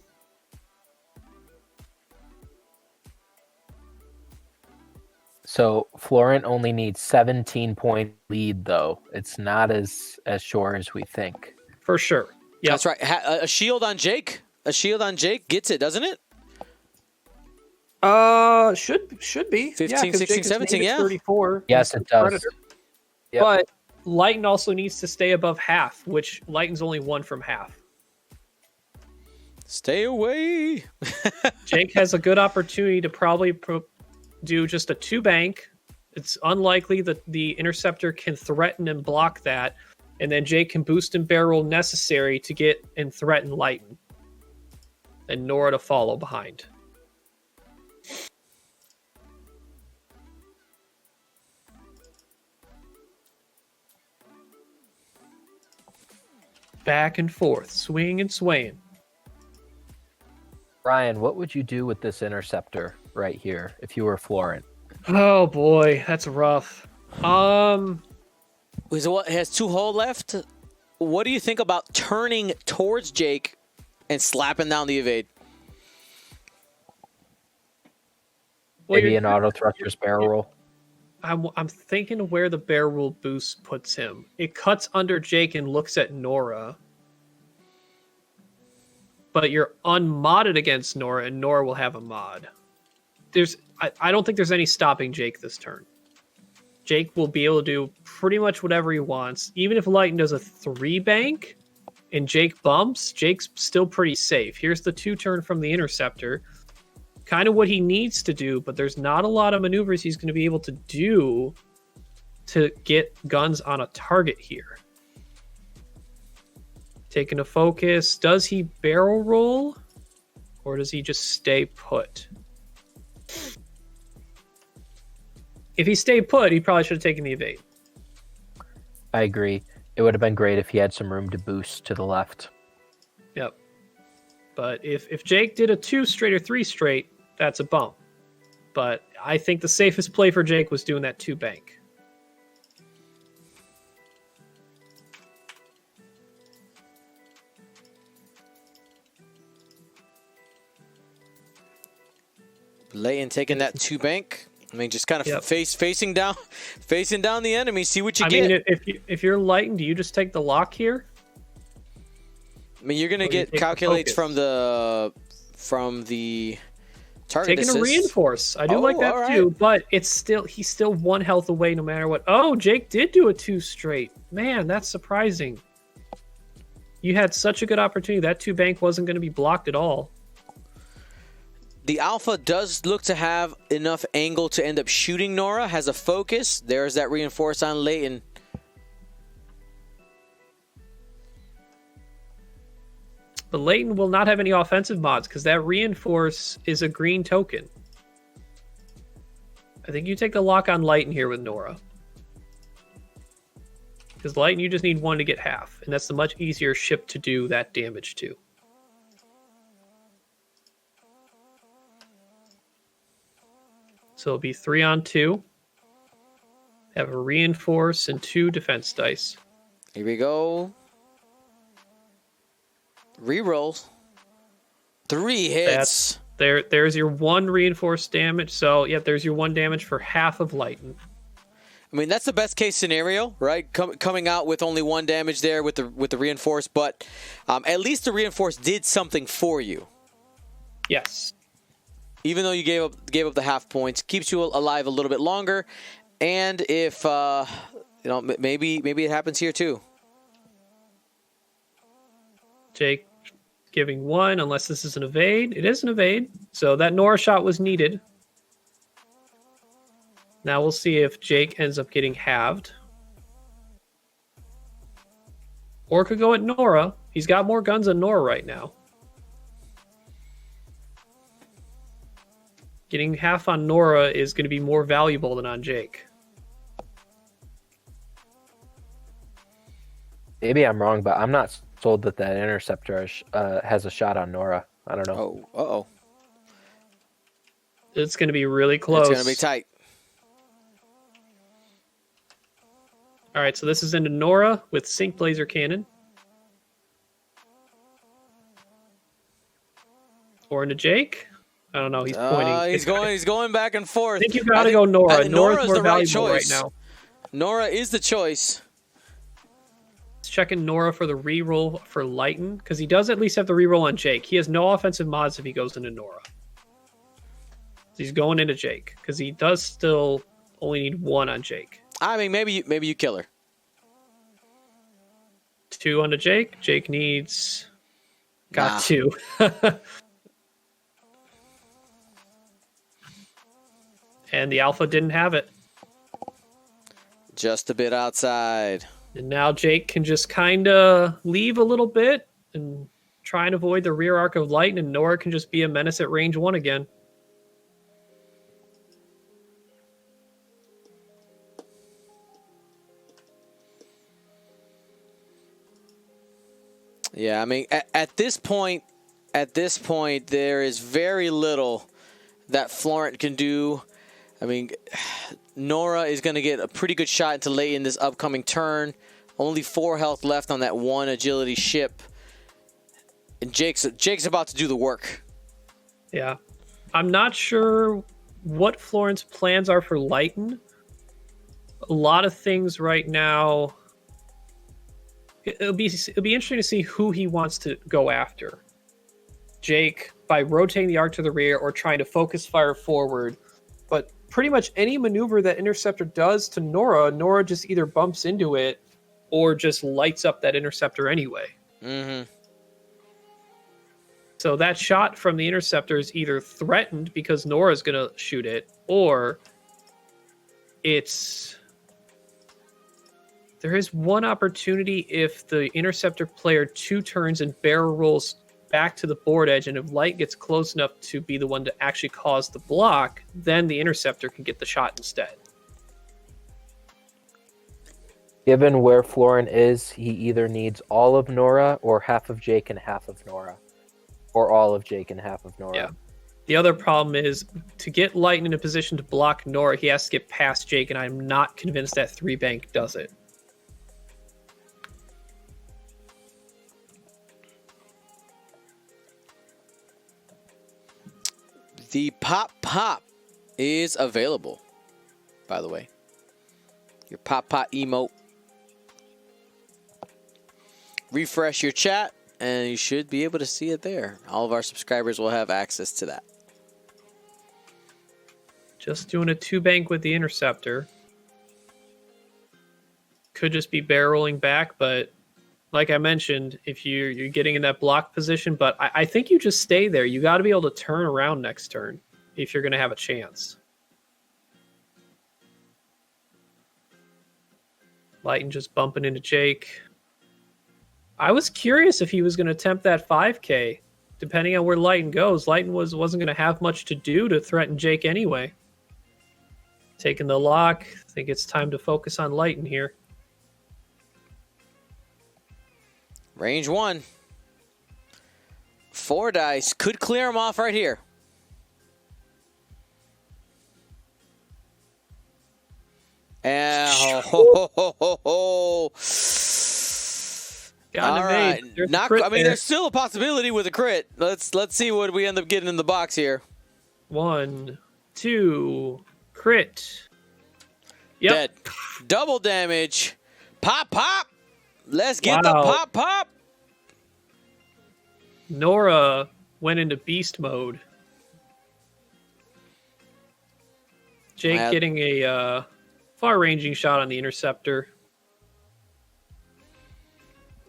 [SPEAKER 3] So Florent only needs 17-point lead, though. It's not as sure as we think.
[SPEAKER 2] For sure. Yeah,
[SPEAKER 1] that's right. A shield on Jake. A shield on Jake gets it, doesn't it?
[SPEAKER 2] Should be
[SPEAKER 1] 15, 16, 17. Yeah,
[SPEAKER 2] 34.
[SPEAKER 3] Yes, it does.
[SPEAKER 2] Yep. But Lighten also needs to stay above half, which Lighten's only 1 from half.
[SPEAKER 1] Stay away.
[SPEAKER 2] Jake has a good opportunity to probably do just a 2 bank. It's unlikely that the interceptor can threaten and block that, and then Jake can boost and barrel necessary to get and threaten Lighten, and Nora to follow behind. Back and forth, swing and swaying.
[SPEAKER 3] Ryan, what would you do with this interceptor right here if you were Florent?
[SPEAKER 2] Oh boy, that's rough.
[SPEAKER 1] So what, it has 2 hull left. What do you think about turning towards Jake and slapping down the evade?
[SPEAKER 3] Maybe an auto thruster's barrel roll.
[SPEAKER 2] I'm thinking of where the barrel roll boost puts him. It cuts under Jake and looks at Nora. But you're unmodded against Nora, and Nora will have a mod. I don't think there's any stopping Jake this turn. Jake will be able to do pretty much whatever he wants. Even if Lighten does a 3 bank and Jake bumps, Jake's still pretty safe. Here's the 2 turn from the interceptor. Kind of what he needs to do, but there's not a lot of maneuvers he's going to be able to do to get guns on a target here. Taking a focus. Does he barrel roll? Or does he just stay put? If he stayed put, he probably should have taken the evade.
[SPEAKER 3] I agree. It would have been great if he had some room to boost to the left.
[SPEAKER 2] Yep. But if Jake did a 2 straight or 3 straight, that's a bump. But I think the safest play for Jake was doing that 2 bank.
[SPEAKER 1] Leighton taking that 2 bank. I mean, just kind of facing down the enemy. See what you get.
[SPEAKER 2] I mean, if you're Lighten, do you just take the lock here?
[SPEAKER 1] I mean, you're gonna get calculates from the target.
[SPEAKER 2] Taking a reinforce. I do like that too, but he's still 1 health away no matter what. Oh, Jake did do a 2 straight. Man, that's surprising. You had such a good opportunity. That 2 bank wasn't going to be blocked at all.
[SPEAKER 1] The Alpha does look to have enough angle to end up shooting Nora. Has a focus. There's that reinforce on Leighton.
[SPEAKER 2] But Leighton will not have any offensive mods because that reinforce is a green token. I think you take the lock on Leighton here with Nora. Because Leighton, you just need 1 to get half. And that's the much easier ship to do that damage to. So it'll be 3 on 2. Have a reinforce and 2 defense dice.
[SPEAKER 1] Here we go. Reroll. 3 hits.
[SPEAKER 2] There's your 1 reinforced damage. So, yeah, there's your 1 damage for half of Leighton.
[SPEAKER 1] I mean, that's the best case scenario, right? Coming out with only 1 damage there with the reinforce, but at least the reinforce did something for you. Yes. Even though you gave up the half points, keeps you alive a little bit longer, and if maybe it happens here too.
[SPEAKER 2] Jake giving 1, unless this is an evade. It is an evade, so that Nora shot was needed. Now we'll see if Jake ends up getting halved. Or could go at Nora. He's got more guns than Nora right now. Getting half on Nora is going to be more valuable than on Jake.
[SPEAKER 3] Maybe I'm wrong, but I'm not sold that interceptor has a shot on Nora. I don't know.
[SPEAKER 1] Oh, uh-oh.
[SPEAKER 2] It's going to be really close.
[SPEAKER 1] It's going to be tight.
[SPEAKER 2] All right, so this is into Nora with Sync Laser Cannon. Or into Jake. I don't know. He's pointing.
[SPEAKER 1] He's going back and forth.
[SPEAKER 2] I think you got to go Nora. Nora's more
[SPEAKER 1] the right
[SPEAKER 2] valuable
[SPEAKER 1] choice.
[SPEAKER 2] right now.
[SPEAKER 1] Nora is the choice.
[SPEAKER 2] Let's check in Nora for the reroll for Leighton, because he does at least have the reroll on Jake. He has no offensive mods if he goes into Nora. So he's going into Jake, because he does still only need 1 on Jake.
[SPEAKER 1] I mean, maybe you kill her.
[SPEAKER 2] 2 onto Jake. Jake needs... Got 2. And the Alpha didn't have it.
[SPEAKER 1] Just a bit outside.
[SPEAKER 2] And now Jake can just kind of leave a little bit and try and avoid the rear arc of Light, and Nora can just be a menace at range 1 again.
[SPEAKER 1] Yeah, I mean, at this point, there is very little that Florent can do. I mean, Nora is going to get a pretty good shot into Leighton this upcoming turn. Only 4 health left on that 1 agility ship. And Jake's about to do the work.
[SPEAKER 2] Yeah. I'm not sure what Florent's plans are for Leighton. A lot of things right now. It'll be interesting to see who he wants to go after. Jake, by rotating the arc to the rear or trying to focus fire forward. But pretty much any maneuver that Interceptor does to Nora just either bumps into it or just lights up that Interceptor anyway.
[SPEAKER 1] Mm-hmm.
[SPEAKER 2] So that shot from the Interceptor is either threatened because Nora's going to shoot it, or there is one opportunity if the Interceptor player 2 turns and barrel rolls back to the board edge, and if Light gets close enough to be the one to actually cause the block, then the Interceptor can get the shot instead.
[SPEAKER 3] Given where Florent is, he either needs all of Nora or half of Jake and half of Nora. Or all of Jake and half of Nora.
[SPEAKER 2] Yeah. The other problem is, to get Light in a position to block Nora, he has to get past Jake, and I'm not convinced that 3 bank does it.
[SPEAKER 1] The pop is available, by the way. Your pop emote. Refresh your chat, and you should be able to see it there. All of our subscribers will have access to that.
[SPEAKER 2] Just doing a 2 bank with the Interceptor. Could just be barrel rolling back, but like I mentioned, if you're getting in that block position, but I think you just stay there. You got to be able to turn around next turn if you're going to have a chance. Lighten just bumping into Jake. I was curious if he was going to attempt that 5K. Depending on where Lighten goes, Lighten wasn't going to have much to do to threaten Jake anyway. Taking the lock. I think it's time to focus on Lighten here.
[SPEAKER 1] Range 1. 4 dice. Could clear him off right here. And
[SPEAKER 2] All right.
[SPEAKER 1] There's still a possibility with a crit. Let's see what we end up getting in the box here.
[SPEAKER 2] 1, 2, crit. Yep.
[SPEAKER 1] Dead. Double damage. Pop, pop. Let's get the pop, pop.
[SPEAKER 2] Nora went into beast mode. Jake getting a far-ranging shot on the interceptor.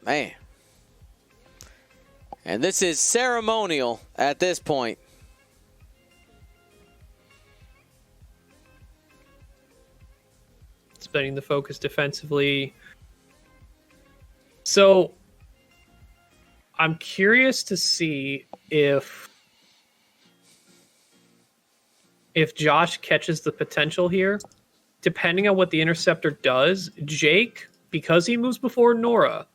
[SPEAKER 1] Man. And this is ceremonial at this point.
[SPEAKER 2] Spending the focus defensively. So, I'm curious to see if Josh catches the potential here. Depending on what the interceptor does, Jake, because he moves before Nora,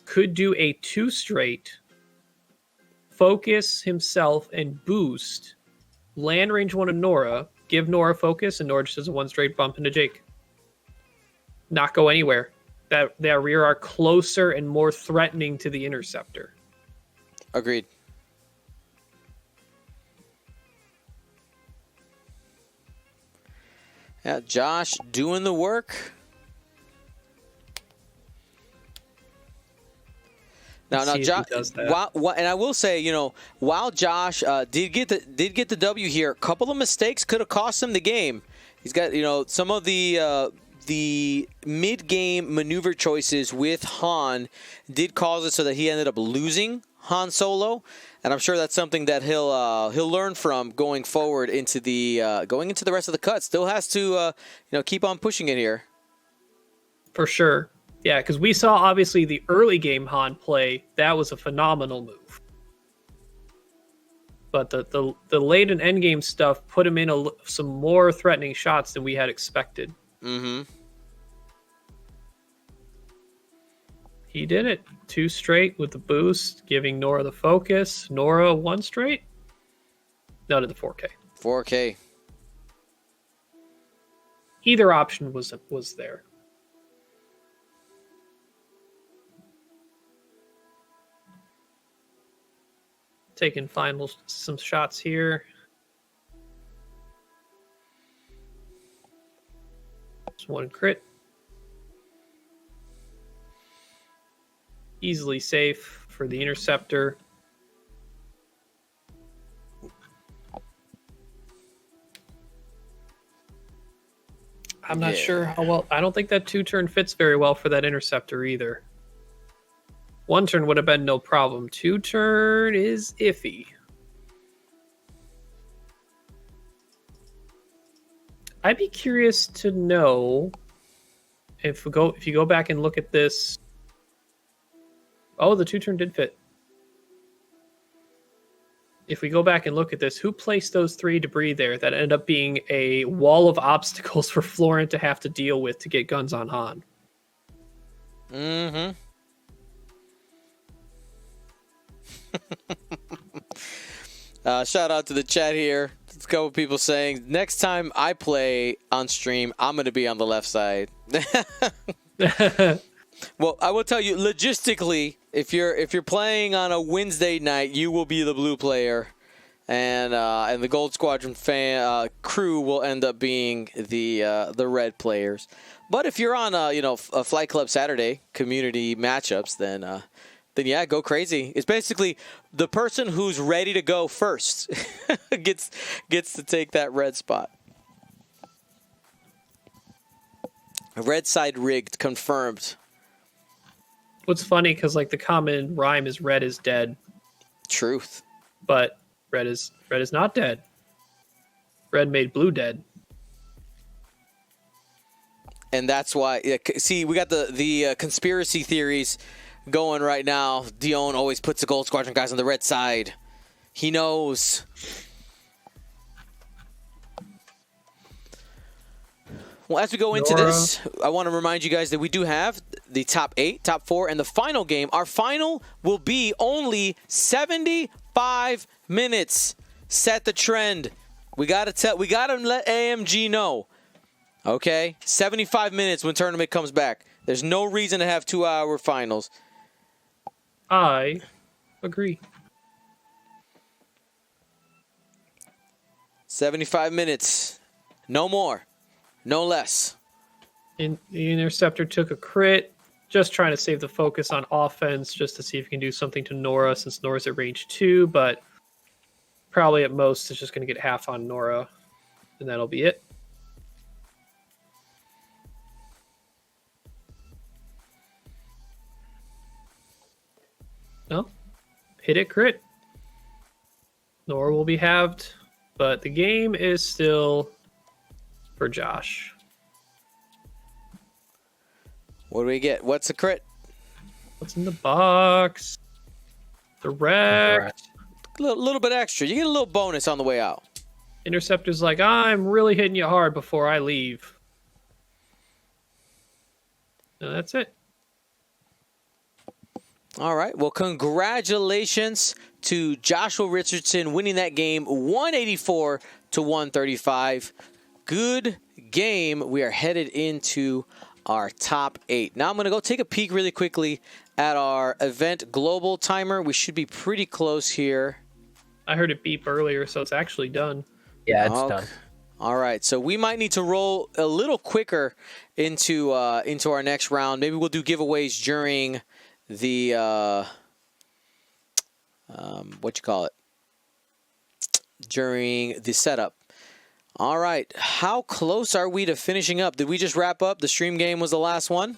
[SPEAKER 2] could do a 2 straight, focus himself and boost, land range 1 of Nora, give Nora focus, and Nora just does a 1 straight bump into Jake. Not go anywhere. That rear are closer and more threatening to the interceptor.
[SPEAKER 1] Agreed. Yeah, Josh doing the work. Now, Josh. And I will say, while Josh did get the W here, a couple of mistakes could have cost him the game. He's got, some of the mid-game maneuver choices with Han did cause it so that he ended up losing Han Solo, and I'm sure that's something that he'll learn from going forward into the rest of the cut. Still has to keep on pushing it here. For
[SPEAKER 2] sure. Yeah, because we saw, obviously, the early game Han play. That was a phenomenal move. But the late and end game stuff put him in some more threatening shots than we had expected.
[SPEAKER 1] Mm-hmm.
[SPEAKER 2] He did it. 2 straight with the boost, giving Nora the focus. Nora 1 straight? No, to the 4K.
[SPEAKER 1] 4K.
[SPEAKER 2] Either option was there. Taking some shots here. Just 1 crit. Easily safe for the interceptor. I'm not sure how well. I don't think that 2-turn fits very well for that interceptor either. 1 turn would have been no problem. 2-turn is iffy. I'd be curious to know if you go back and look at this. Oh, the 2-turn did fit. If we go back and look at this, who placed those 3 debris there that ended up being a wall of obstacles for Florent to have to deal with to get guns on Han?
[SPEAKER 1] Mm-hmm. Shout out to the chat here. Let's go with people saying, next time I play on stream, I'm going to be on the left side. Well, I will tell you, logistically, if you're playing on a Wednesday night, you will be the blue player, and the Gold Squadron fan crew will end up being the red players. But if you're on a Flight Club Saturday community matchups, then yeah, go crazy. It's basically the person who's ready to go first gets to take that red spot. Red side rigged, confirmed.
[SPEAKER 2] What's funny, because the common rhyme is red is dead.
[SPEAKER 1] Truth.
[SPEAKER 2] But red is not dead. Red made blue dead.
[SPEAKER 1] And that's why. See, we got the conspiracy theories going right now. Dion always puts the Gold Squadron guys on the red side. He knows. Well, as we go into this, I want to remind you guys that we do have the top 8, top 4, and the final game. Our final will be only 75 minutes. Set the trend. We gotta let AMG know. Okay? 75 minutes when tournament comes back. There's no reason to have 2-hour finals.
[SPEAKER 2] I agree.
[SPEAKER 1] 75 minutes. No more. No less.
[SPEAKER 2] The Interceptor took a crit, just trying to save the focus on offense, just to see if he can do something to Nora, since Nora's at range 2, but probably at most it's just going to get half on Nora, and that'll be it. No. Hit it, crit. Nora will be halved, but the game is still for Josh.
[SPEAKER 1] What do we get? What's the crit?
[SPEAKER 2] What's in the box? Direct.
[SPEAKER 1] A little bit extra. You get a little bonus on the way out.
[SPEAKER 2] Interceptor's like, I'm really hitting you hard before I leave. And that's it.
[SPEAKER 1] All right. Well, congratulations to Joshua Richardson winning that game 184 to 135. Good game. We are headed into our top 8. Now I'm going to go take a peek really quickly at our event global timer. We should be pretty close here.
[SPEAKER 2] I heard it beep earlier, so it's actually done.
[SPEAKER 3] Yeah, it's done.
[SPEAKER 1] All right, so we might need to roll a little quicker into our next round. Maybe we'll do giveaways during the during the setup. All right, how close are we to finishing up? Did we just wrap up? The stream game was the last one?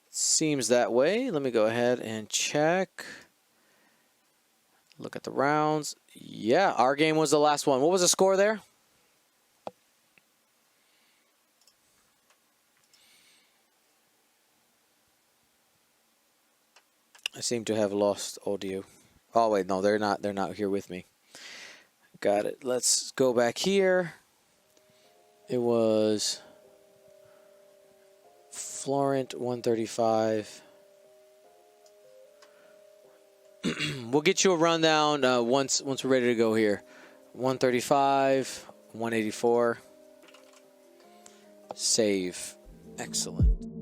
[SPEAKER 1] Seems that way. Let me go ahead and check. Look at the rounds. Yeah, our game was the last one. What was the score there? I seem to have lost audio. Oh wait, no, they're not here with me. Got it. Let's go back here. It was Florent 135. We'll get you a rundown once we're ready to go here. 135, 184. Save. Excellent.